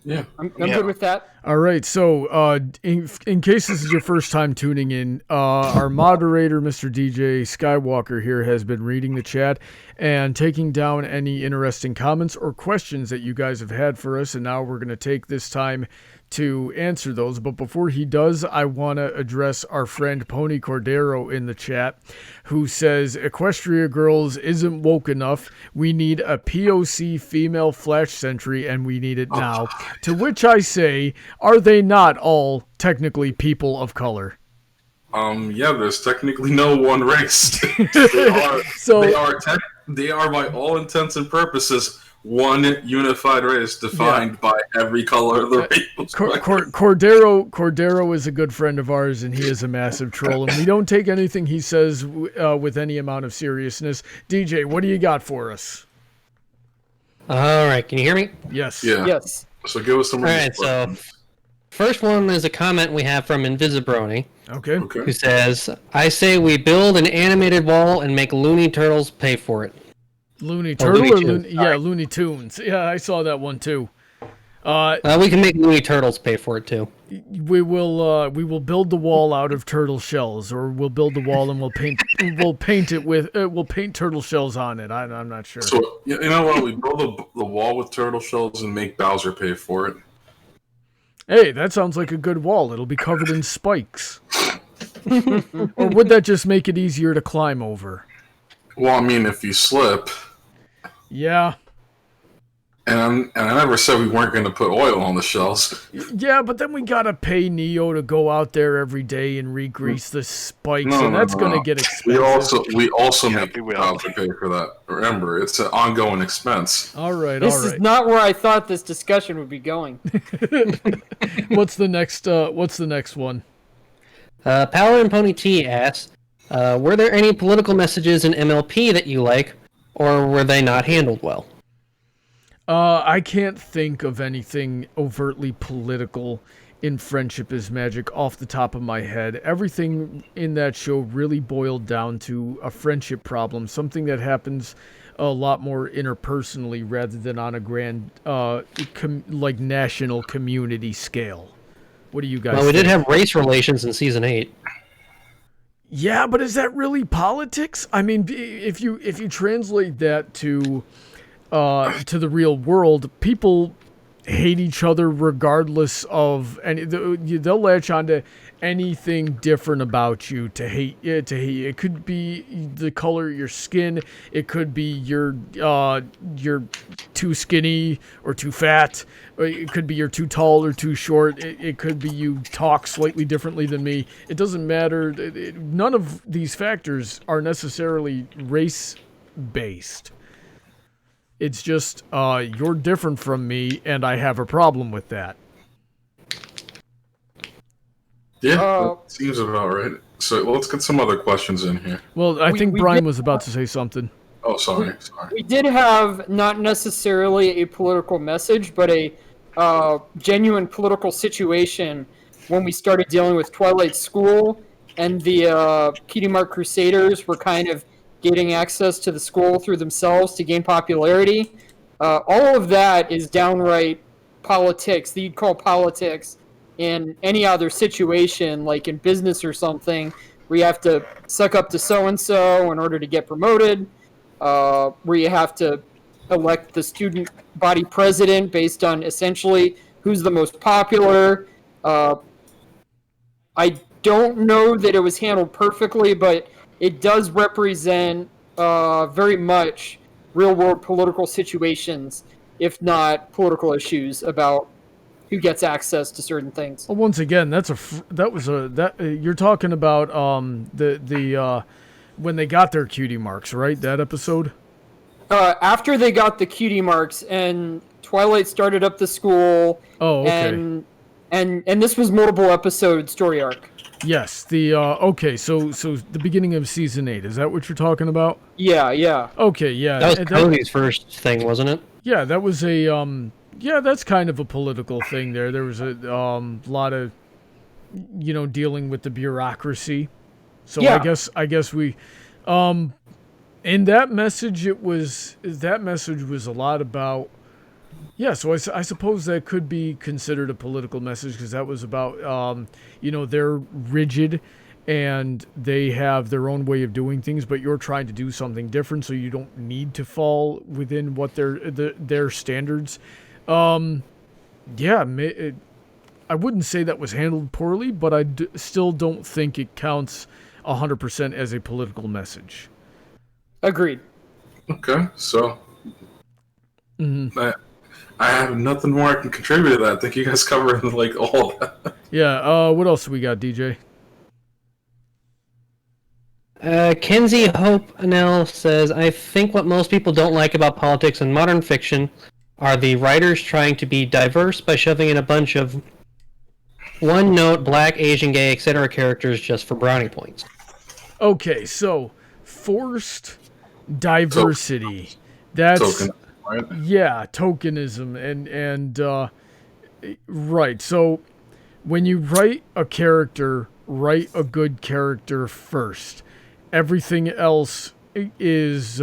Yeah, I'm good with that. All right, so in case this is your first time tuning in, our moderator, Mr. DJ Skywalker here, has been reading the chat and taking down any interesting comments or questions that you guys have had for us, and now we're going to take this time to answer those. But before he does, I want to address our friend Pony Cordero in the chat, who says, Equestria Girls isn't woke enough. We need a POC female Flash Sentry, and we need it now. To which I say, are they not all technically people of color? Yeah, there's technically no one race. They are by all intents and purposes one unified race defined by every color of the rainbow. Cordero is a good friend of ours, and he is a massive troll, and we don't take anything he says with any amount of seriousness. DJ, what do you got for us? All right, can you hear me? Yes. Yeah. Yes. So give us some. All right, so first one is a comment we have from Invisibrony. Okay. Who says, I say we build an animated wall and make Looney Turtles pay for it. Looney Tunes. Yeah, I saw that one too. We can make Looney Turtles pay for it too. We will build the wall out of turtle shells, or we'll build the wall and we'll paint turtle shells on it. I'm not sure. So you know what? We build the wall with turtle shells and make Bowser pay for it. Hey, that sounds like a good wall. It'll be covered in spikes. Or would that just make it easier to climb over? Well, I mean, if you slip. Yeah. And I never said we weren't going to put oil on the shells. Yeah, but then we gotta pay Neo to go out there every day and re-grease the spikes, and that's gonna get expensive. We also make Bowser pay for that. Remember, it's an ongoing expense. All right. This is not where I thought this discussion would be going. What's the next one? Paladin Pony T asks, were there any political messages in MLP that you like, or were they not handled well? I can't think of anything overtly political in Friendship is Magic off the top of my head. Everything in that show really boiled down to a friendship problem, something that happens a lot more interpersonally rather than on a grand, national community scale. What do you guys think? We did have race relations in Season 8. Yeah, but is that really politics? I mean, if you translate that to the real world, people hate each other regardless of any. They'll latch onto anything different about you to hate. It could be the color of your skin. It could be you're too skinny or too fat. It could be you're too tall or too short. It could be you talk slightly differently than me. It doesn't matter. None of these factors are necessarily race-based. It's just, you're different from me, and I have a problem with that. Yeah, that seems about right. So let's get some other questions in here. Well, I think Bryan was about to say something. Oh, sorry. We did have not necessarily a political message, but a genuine political situation when we started dealing with Twilight School, and the Cutie Mark Crusaders were kind of getting access to the school through themselves to gain popularity. All of that is downright politics that you'd call politics in any other situation, like in business or something, where you have to suck up to so-and-so in order to get promoted, where you have to elect the student body president based on essentially who's the most popular. I don't know that it was handled perfectly, but it does represent very much real-world political situations, if not political issues about who gets access to certain things. Well, once again, you're talking about the when they got their cutie marks, right? That episode. After they got the cutie marks and Twilight started up the school. Oh, okay. And this was multiple episode story arc. Yes, okay, so the beginning of Season 8, is that what you're talking about? Yeah. Okay, yeah. That was Cody's first thing, wasn't it? Yeah, that was that's kind of a political thing there. There was a lot of, dealing with the bureaucracy. So yeah. I guess we, in that message, was a lot about. Yeah, so I suppose that could be considered a political message, because that was about, they're rigid and they have their own way of doing things, but you're trying to do something different, so you don't need to fall within what their standards. I I wouldn't say that was handled poorly, but I still don't think it counts 100% as a political message. Agreed. Okay, so I have nothing more I can contribute to that. I think you guys covered like all of that. Yeah. What else do we got, DJ? Kenzie Hope Anel says, I think what most people don't like about politics and modern fiction are the writers trying to be diverse by shoving in a bunch of one-note black, Asian, gay, etc. characters just for brownie points. Okay, so forced diversity. That's Token, right? Yeah, tokenism and right. So when you write a character, write a good character first. Everything else is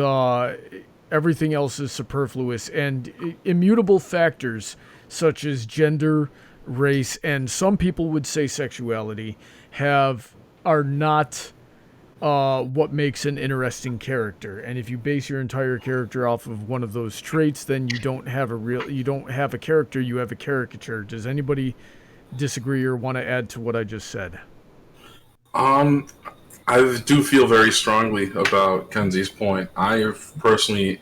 superfluous, and immutable factors such as gender, race, and some people would say sexuality are not what makes an interesting character. And if you base your entire character off of one of those traits, then you don't have a character, you have a caricature. Does anybody disagree or want to add to what I just said? I do feel very strongly about Kenzie's point. I personally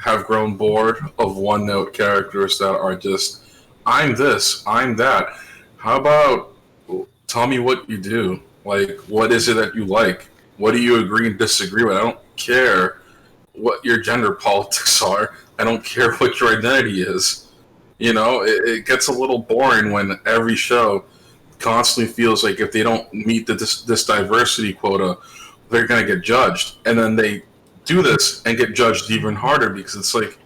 have grown bored of one-note characters that are just, I'm this, I'm that. How about tell me what you do? Like, what is it that you like? What do you agree and disagree with? I don't care what your gender politics are. I don't care what your identity is. You know, it gets a little boring when every show constantly feels like if they don't meet this diversity quota, they're going to get judged. And then they do this and get judged even harder, because it's like,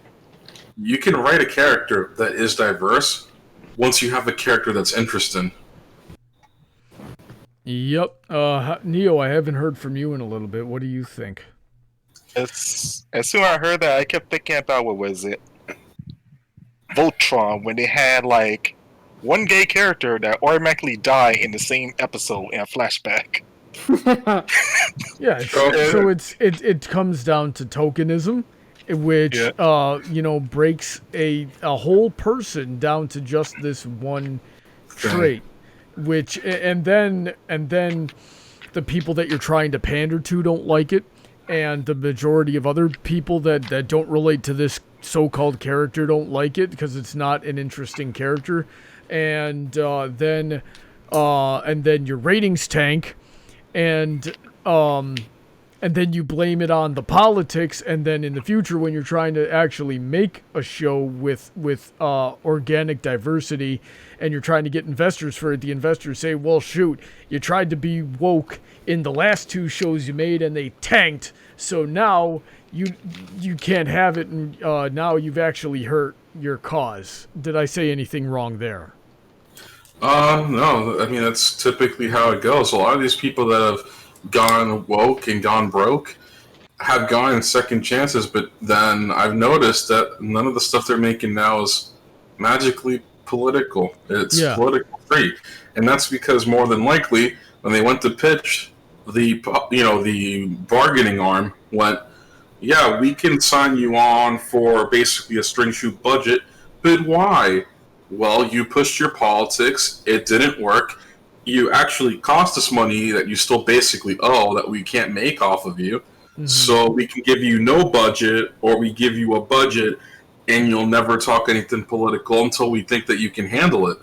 you can write a character that is diverse once you have a character that's interesting. Yep. Neo, I haven't heard from you in a little bit. What do you think? As soon as I heard that, I kept thinking about, what was it? Voltron, when they had like one gay character that automatically died in the same episode in a flashback. Yeah, so it comes down to tokenism, which breaks a whole person down to just this one trait, which and then the people that you're trying to pander to don't like it, and the majority of other people that don't relate to this so-called character don't like it because it's not an interesting character. And then your ratings tank, and then you blame it on the politics. And then in the future, when you're trying to actually make a show with organic diversity, and you're trying to get investors for it, the investors say, "Well, shoot, you tried to be woke in the last 2 shows you made, and they tanked. So now you can't have it, and now you've actually hurt your cause." Did I say anything wrong there? No, I mean, that's typically how it goes. A lot of these people that have gone woke and gone broke have gone in second chances, but then I've noticed that none of the stuff they're making now is magically political. It's political free. And that's because more than likely, when they went to pitch, the bargaining arm went, yeah, we can sign you on for basically a string shoot budget, but why? Well, you pushed your politics, it didn't work, you actually cost us money that you still basically owe that we can't make off of you, so we can give you no budget, or we give you a budget and you'll never talk anything political until we think that you can handle it.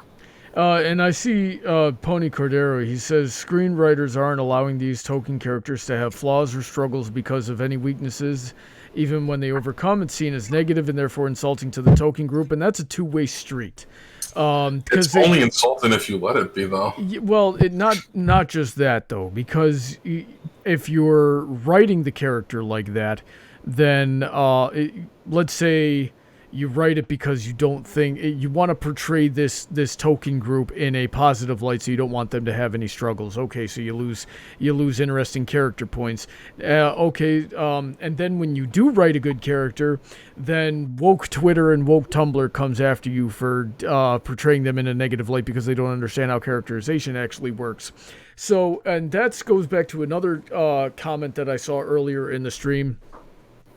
And I see Pony Cordero, he says, screenwriters aren't allowing these token characters to have flaws or struggles because of any weaknesses. Even when they overcome, it's seen as negative and therefore insulting to the token group, and that's a two-way street. It's only insulting if you let it be, though. Well, not just that, though, because if you're writing the character like that, then let's say you write it because you don't think you want to portray this token group in a positive light, so you don't want them to have any struggles. Okay, so you lose interesting character points. And then when you do write a good character, then woke Twitter and woke Tumblr comes after you for portraying them in a negative light because they don't understand how characterization actually works. So, and that goes back to another comment that I saw earlier in the stream,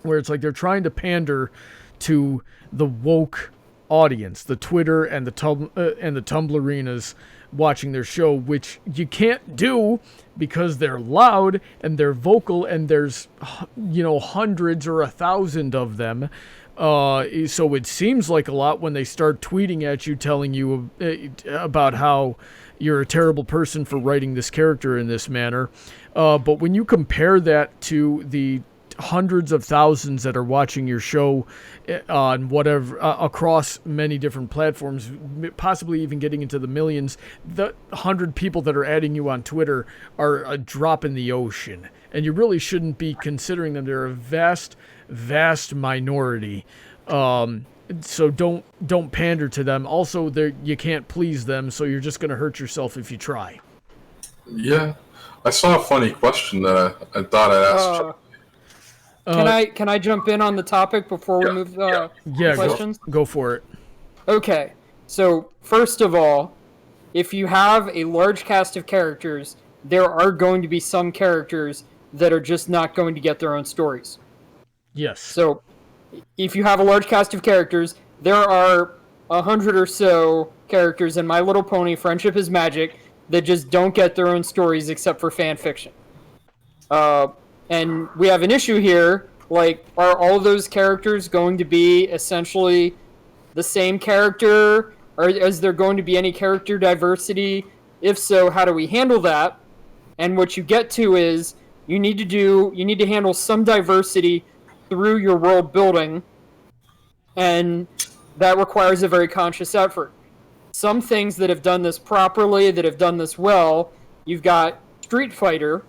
where it's like they're trying to pander to the woke audience, the Twitter and the Tumblr-arenas watching their show, which you can't do because they're loud and they're vocal and there's, hundreds or 1,000 of them. So it seems like a lot when they start tweeting at you, telling you about how you're a terrible person for writing this character in this manner. But when you compare that to the hundreds of thousands that are watching your show on whatever across many different platforms, possibly even getting into the millions, the 100 people that are adding you on Twitter are a drop in the ocean, and you really shouldn't be considering them. They're a vast minority. So don't pander to them. Also, you can't please them, so you're just going to hurt yourself if you try. Yeah, I saw a funny question that I thought I'd ask. Can I jump in on the topic before we move questions? Go for it. Okay, so first of all, if you have a large cast of characters, there are going to be some characters that are just not going to get their own stories. Yes. So if you have a large cast of characters, there are 100 or so characters in My Little Pony Friendship is Magic that just don't get their own stories except for fan fiction. And we have an issue here, like, are all those characters going to be essentially the same character? Or is there going to be any character diversity? If so, how do we handle that? And what you get to is, you need to handle some diversity through your world building, and that requires a very conscious effort. Some things that have done this properly, that have done this well, you've got Street Fighter,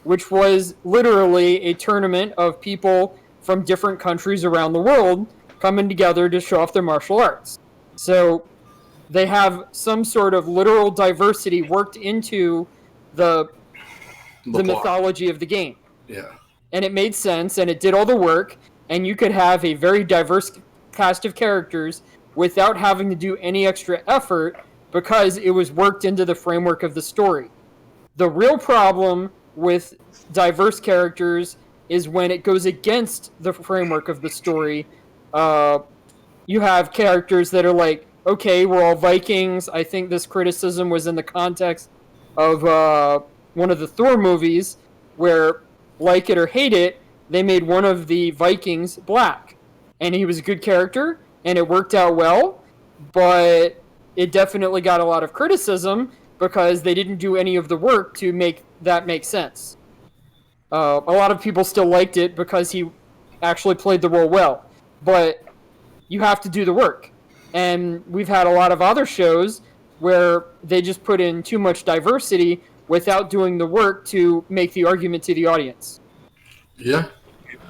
which was literally a tournament of people from different countries around the world coming together to show off their martial arts. So they have some sort of literal diversity worked into the mythology of the game. Yeah. And it made sense, and it did all the work, and you could have a very diverse cast of characters without having to do any extra effort because it was worked into the framework of the story. The real problem with diverse characters is when it goes against the framework of the story. You have characters that are like, okay, we're all Vikings. I think this criticism was in the context of one of the Thor movies where, like it or hate it, they made one of the Vikings black. And he was a good character, and it worked out well, but it definitely got a lot of criticism because they didn't do any of the work to make that make sense. A lot of people still liked it because he actually played the role well, but you have to do the work. And we've had a lot of other shows where they just put in too much diversity without doing the work to make the argument to the audience. Yeah.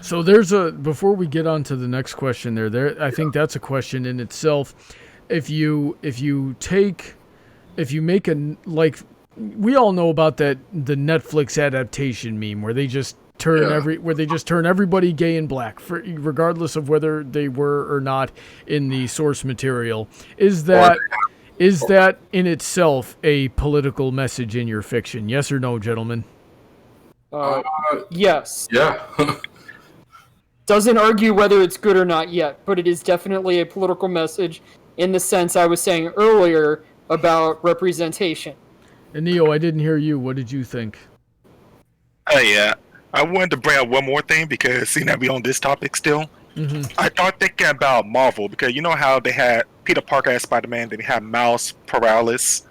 So before we get on to the next question I think that's a question in itself. If you make we all know about the Netflix adaptation meme where they just turn everybody gay and black, regardless of whether they were or not in the source material. Is that in itself a political message in your fiction? Yes or no, gentlemen? Yes. Yeah. Doesn't argue whether it's good or not yet, but it is definitely a political message in the sense I was saying earlier about representation. And Neo, I didn't hear you. What did you think? Yeah. I wanted to bring up one more thing because seeing that we on this topic still, I thought thinking about Marvel because you know how they had Peter Parker as Spider-Man, then they had Miles Morales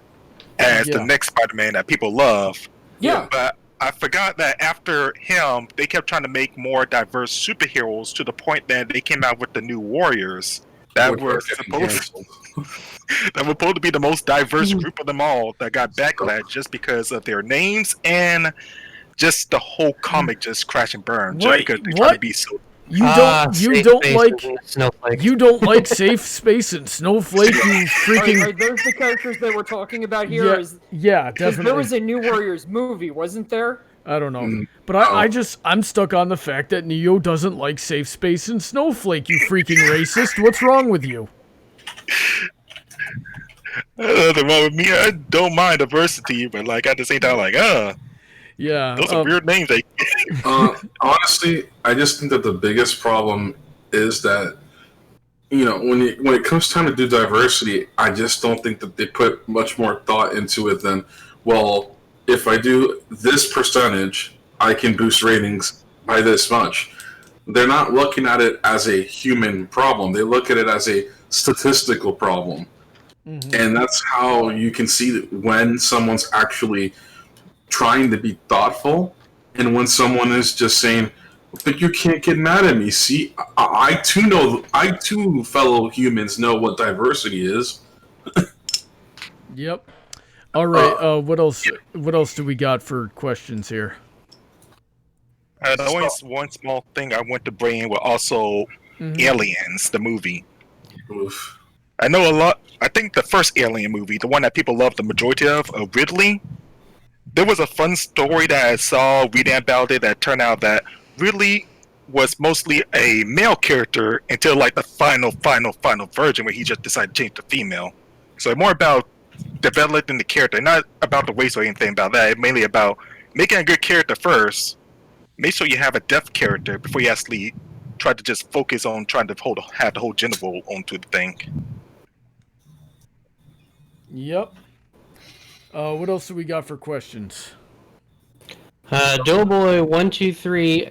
as the next Spider-Man that people love. Yeah. But I forgot that after him, they kept trying to make more diverse superheroes to the point that they came out with the New Warriors that were supposed to be the most diverse group of them all that got backlash just because of their names and just the whole comic just crash and burn. Just because they try to be so. You don't like Safe Space and Snowflake, you freaking. Are those the characters that we're talking about here? Yeah, definitely. There was a New Warriors movie, wasn't there? I don't know, but I'm stuck on the fact that Neo doesn't like Safe Space and Snowflake. You freaking racist! What's wrong with you? Nothing wrong with me. I don't mind diversity, but at the same time, yeah, those are weird names. Honestly, I just think that the biggest problem is that, when it comes time to do diversity, I just don't think that they put much more thought into it than, well, if I do this percentage, I can boost ratings by this much. They're not looking at it as a human problem. They look at it as a statistical problem. Mm-hmm. And that's how you can see that when someone's actually trying to be thoughtful and when someone is just saying, but you can't get mad at me. See, I too, fellow humans, know what diversity is. Yep. All right. What else? What else do we got for questions here? The only one small thing I want to bring in was also Aliens, the movie. Oof. I know a lot. I think the first Alien movie, the one that people love the majority of Ridley, there was a fun story that I saw reading about it that turned out that Ridley was mostly a male character until like the final version where he just decided to change to female. So more about developing the character, not about the race or anything about that. It's mainly about making a good character first. Make sure you have a deaf character before you actually try to just focus on trying to have the whole gender role onto the thing. Yep. What else do we got for questions? Doughboy123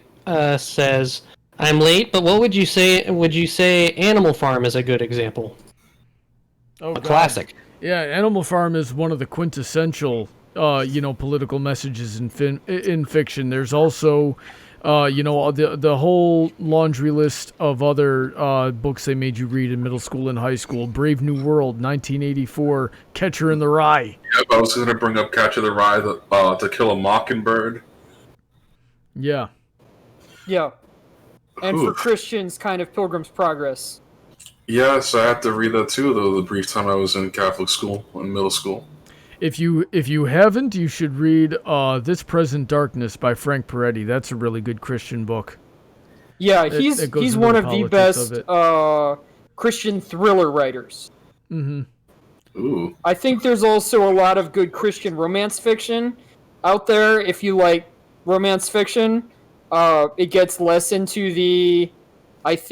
says, "I'm late, but what would you say? Would you say Animal Farm is a good example? A classic." Yeah, Animal Farm is one of the quintessential, political messages in fiction. There's also, the whole laundry list of other books they made you read in middle school and high school. Brave New World, 1984, Catcher in the Rye. Yep, I was going to bring up Catcher in the Rye, To Kill a Mockingbird. Yeah. Yeah. And for Christians, kind of Pilgrim's Progress. Yes, I had to read that too, though, the brief time I was in Catholic school, in middle school. If you haven't, you should read This Present Darkness by Frank Peretti. That's a really good Christian book. Yeah, he's one of the best Christian thriller writers. Mm-hmm. Ooh. I think there's also a lot of good Christian romance fiction out there. If you like romance fiction, it gets less into the like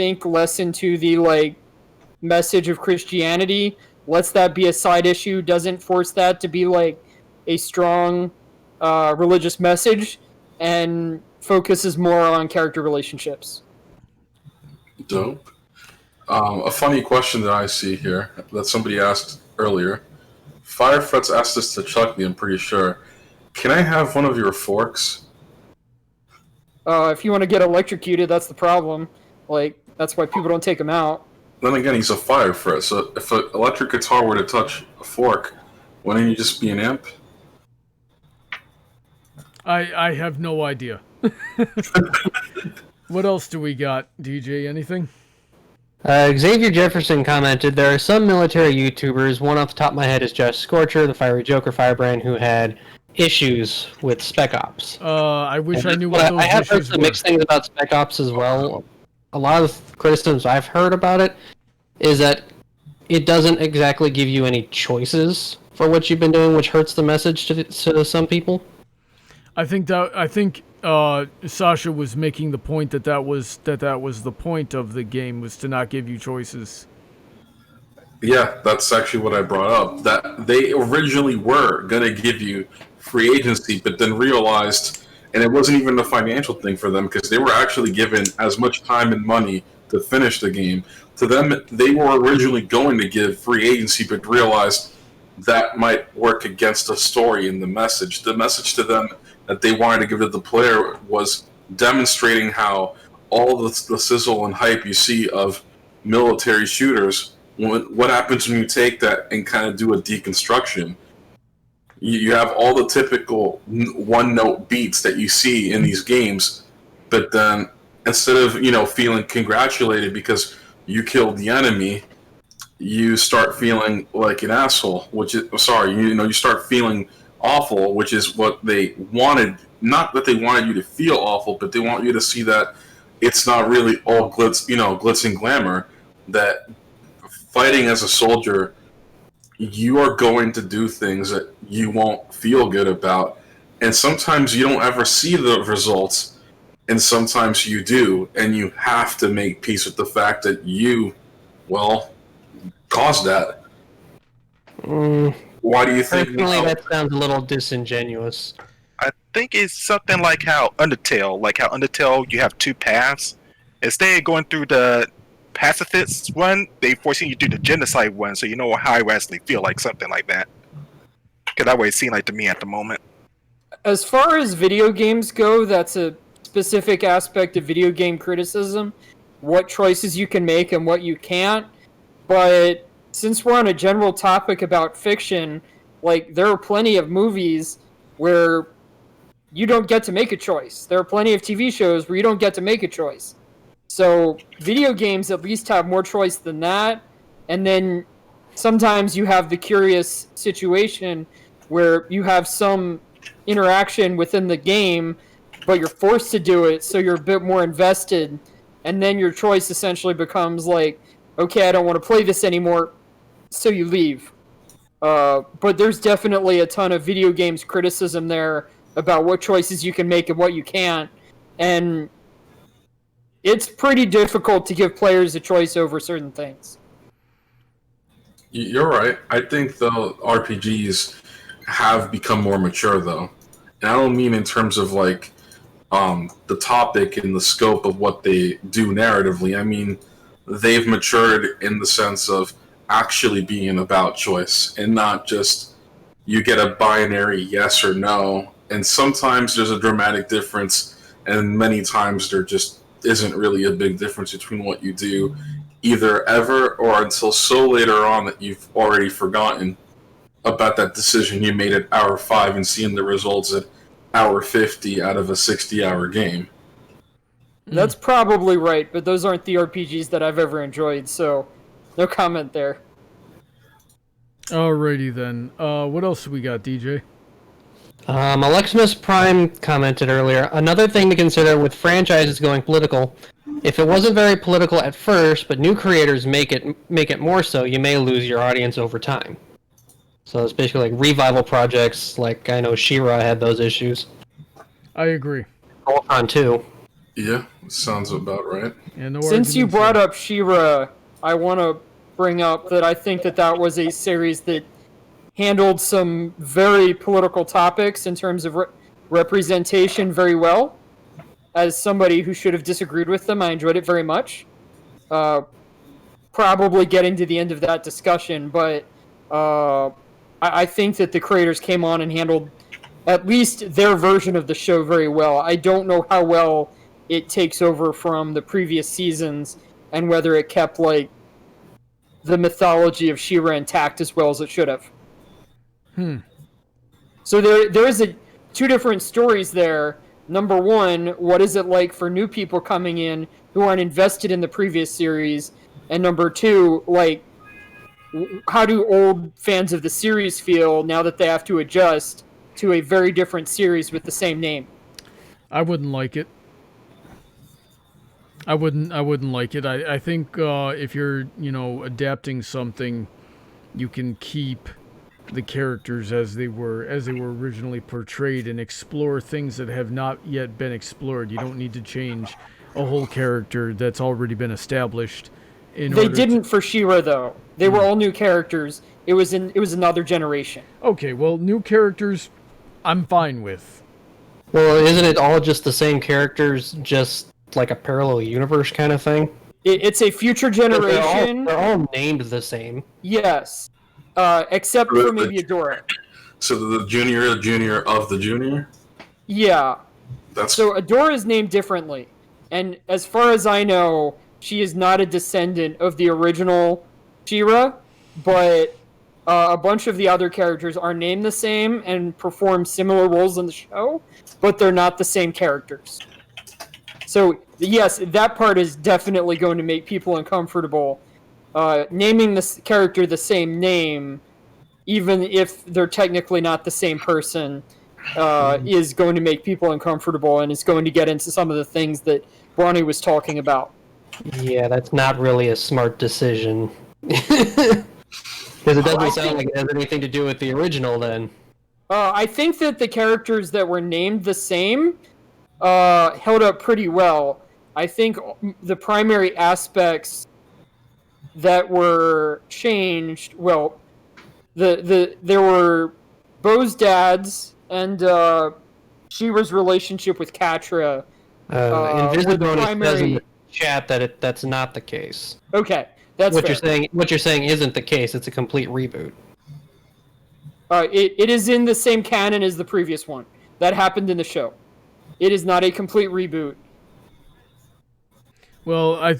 message of Christianity. Lets that be a side issue. Doesn't force that to be like a strong religious message, and focuses more on character relationships. Dope. A funny question that I see here that somebody asked earlier. Firefrets asked this to Chuckly, I'm pretty sure. Can I have one of your forks? If you want to get electrocuted, that's the problem. Like, that's why people don't take them out. Then again, he's a Firefret, so if an electric guitar were to touch a fork, wouldn't you just be an imp? I have no idea. What else do we got, DJ? Anything? Xavier Jefferson commented, "There are some military YouTubers, one off the top of my head is Josh Scorcher, the Fiery Joker Firebrand, who had issues with Spec Ops." I wish I knew what those I have heard issues some were. mixed things about Spec Ops as well. A lot of criticisms I've heard about it is that it doesn't exactly give you any choices for what you've been doing, which hurts the message to some people. I think Sasha was making the point that was the point of the game, was to not give you choices. Yeah, that's actually what I brought up. That they originally were gonna give you free agency, but then realized, and it wasn't even a financial thing for them because they were actually given as much time and money to finish the game. To them, they were originally going to give free agency, but realized that might work against the story and the message. The message to them that they wanted to give to the player was demonstrating how all the sizzle and hype you see of military shooters, what happens when you take that and kind of do a deconstruction. You have all the typical one-note beats that you see in these games, but then instead of feeling congratulated because you killed the enemy, you start feeling like an asshole. You start feeling awful, which is what they wanted. Not that they wanted you to feel awful, but they want you to see that it's not really all glitz and glamour. That fighting as a soldier, you are going to do things that you won't feel good about. And sometimes you don't ever see the results, and sometimes you do, and you have to make peace with the fact that you Well, caused that. Why do you think? Personally, that sounds a little disingenuous. I think it's something like how Undertale, you have two paths. Instead of going through the pacifist one, they forcing you to do the genocide one, so you know how I actually feel, like something like that. Because that way it seemed like to me at the moment. As far as video games go, that's a specific aspect of video game criticism, what choices you can make and what you can't. But since we're on a general topic about fiction, like, there are plenty of movies where you don't get to make a choice. There are plenty of TV shows where you don't get to make a choice. So video games at least have more choice than that. And then sometimes you have the curious situation where you have some interaction within the game, but you're forced to do it, so you're a bit more invested. And then your choice essentially becomes like, okay, I don't want to play this anymore, so you leave. But there's definitely a ton of video games criticism there about what choices you can make and what you can't. And it's pretty difficult to give players a choice over certain things. You're right. I think the RPGs have become more mature, though. And I don't mean in terms of like the topic and the scope of what they do narratively. I mean, they've matured in the sense of actually being about choice and not just you get a binary yes or no. And sometimes there's a dramatic difference, and many times there just isn't really a big difference between what you do either ever or until so later on that you've already forgotten about that decision you made at hour 5 and seeing the results at hour 50 out of a 60-hour game. That's probably right, but those aren't the RPGs that I've ever enjoyed, so no comment there. Alrighty then. What else we got, DJ? Aleximus Prime commented earlier, another thing to consider with franchises going political, if it wasn't very political at first, but new creators make it more so, you may lose your audience over time. So it's basically like revival projects, like I know She-Ra had those issues. I agree. Voltron too. Yeah, sounds about right. Yeah, no Since you arguments brought there. up She-Ra, I want to bring up that I think that was a series that handled some very political topics in terms of representation very well. As somebody who should have disagreed with them, I enjoyed it very much. Probably getting to the end of that discussion, but I think that the creators came on and handled at least their version of the show very well. I don't know how well it takes over from the previous seasons and whether it kept like the mythology of She-Ra intact as well as it should have. So there is two different stories there. Number one, what is it like for new people coming in who aren't invested in the previous series? And number two, like, how do old fans of the series feel now that they have to adjust to a very different series with the same name? I wouldn't like it. I wouldn't like it. I think if you're, adapting something, you can keep the characters as they were originally portrayed and explore things that have not yet been explored. You don't need to change a whole character that's already been established. They didn't for She-Ra though. They were all new characters. It was another generation. Okay, well, new characters, I'm fine with. Well, isn't it all just the same characters, just like a parallel universe kind of thing? It's a future generation. They're all named the same. Yes. Except for maybe Adora. So the junior of the junior? Yeah. So That's Adora is named differently. And as far as I know, she is not a descendant of the original She-Ra, but a bunch of the other characters are named the same and perform similar roles in the show, but they're not the same characters. So, yes, that part is definitely going to make people uncomfortable. Naming this character the same name, even if they're technically not the same person, is going to make people uncomfortable and is going to get into some of the things that Brony was talking about. Yeah, that's not really a smart decision. Because it doesn't sound like it has anything to do with the original, then. I think that the characters that were named the same held up pretty well. I think the primary aspects that were changed. Well, there were Bo's dad's and She-Ra's relationship with Catra. Invisibonus primary- says in the chat that that's not the case. Okay, that's What fair. you're saying isn't the case. It's a complete reboot. It is in the same canon as the previous one. That happened in the show. It is not a complete reboot. Well,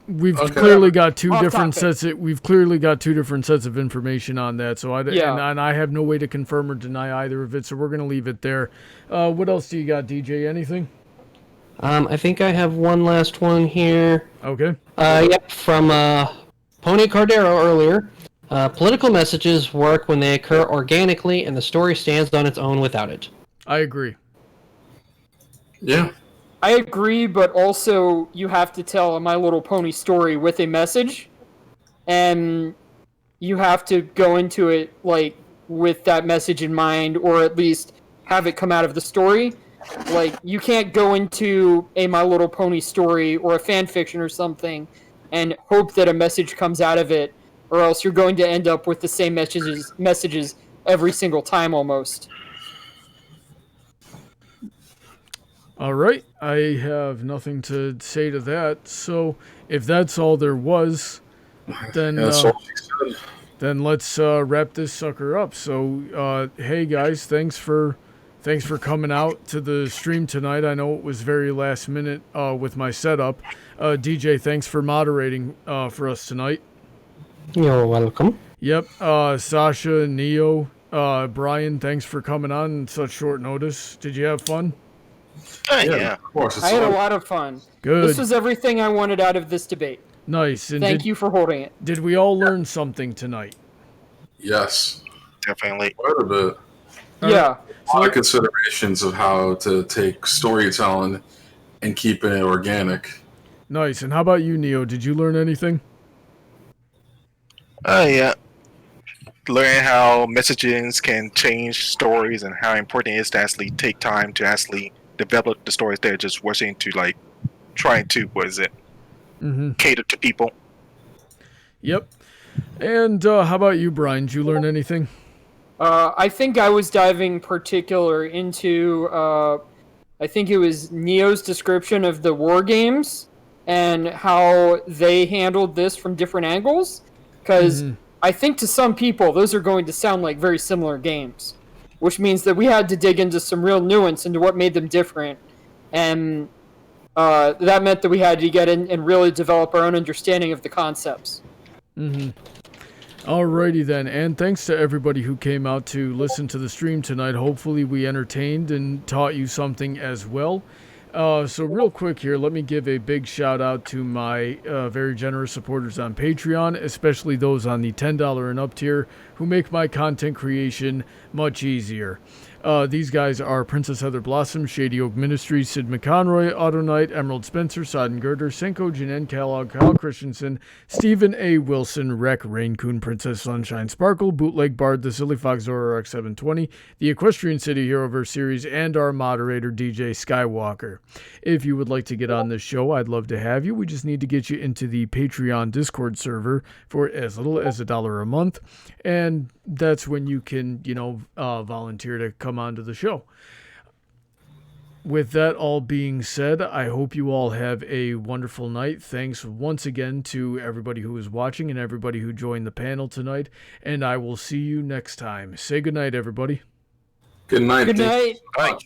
we've Okay. clearly got two Off different topic. sets. We've clearly got two different sets of information on that. So and I have no way to confirm or deny either of it. So we're gonna leave it there. What else do you got, DJ? Anything? I think I have one last one here. Okay. Yep, from Pony Cardero earlier. Political messages work when they occur organically and the story stands on its own without it. I agree. Yeah. I agree, but also you have to tell a My Little Pony story with a message, and you have to go into it like with that message in mind, or at least have it come out of the story. Like, you can't go into a My Little Pony story or a fan fiction or something and hope that a message comes out of it, or else you're going to end up with the same messages every single time almost. All right. I have nothing to say to that. So if that's all there was, then That's all she said. then let's wrap this sucker up. So hey guys, thanks for coming out to the stream tonight. I know it was very last minute with my setup. DJ, thanks for moderating for us tonight. You're welcome. Yep. Sasha, Neo, Bryan, thanks for coming on such short notice. Did you have fun? Yeah. Of course. It's I had a all- lot of fun. Good. This was everything I wanted out of this debate. Nice. And Thank you for holding it. Did we all learn something tonight? Yes. Definitely. Quite a bit. Yeah. A lot of considerations of how to take storytelling and keeping it organic. Nice. And how about you, Neo? Did you learn anything? Yeah. Learning how messages can change stories and how important it is to actually take time to actually develop the stories they're just rushing to, like, trying to, cater to people. Yep. And how about you, Bryan? Did you learn anything? I think I was diving particular into, I think it was Neo's description of the war games and how they handled this from different angles. Because I think to some people, those are going to sound like very similar games, which means that we had to dig into some real nuance into what made them different. And that meant that we had to get in and really develop our own understanding of the concepts. Alrighty then, and thanks to everybody who came out to listen to the stream tonight. Hopefully we entertained and taught you something as well. So real quick here, let me give a big shout out to my very generous supporters on Patreon, especially those on the $10 and up tier who make my content creation much easier. These guys are Princess Heather Blossom, Shady Oak Ministries, Sid McConroy, Autoknight, Emerald Spencer, Sodden, Girder, Senko, Jennan, Kellogg, Kyle Christensen, Stephen A. Wilson, Reck, Rein-Kun, Princess Sunshine Sparkle, Bootleg Bard, The Silly Fox Zora X720, the Equestrian City Heroverse series, and our moderator, DJ Skywalker. If you would like to get on this show, I'd love to have you. We just need to get you into the Patreon Discord server for as little as $1 a month, and that's when you can, volunteer to come onto the show. With that all being said, I hope you all have a wonderful night. Thanks once again to everybody who is watching and everybody who joined the panel tonight, and I will see you next time. Say goodnight, everybody. Good night. Good dude. night. Right.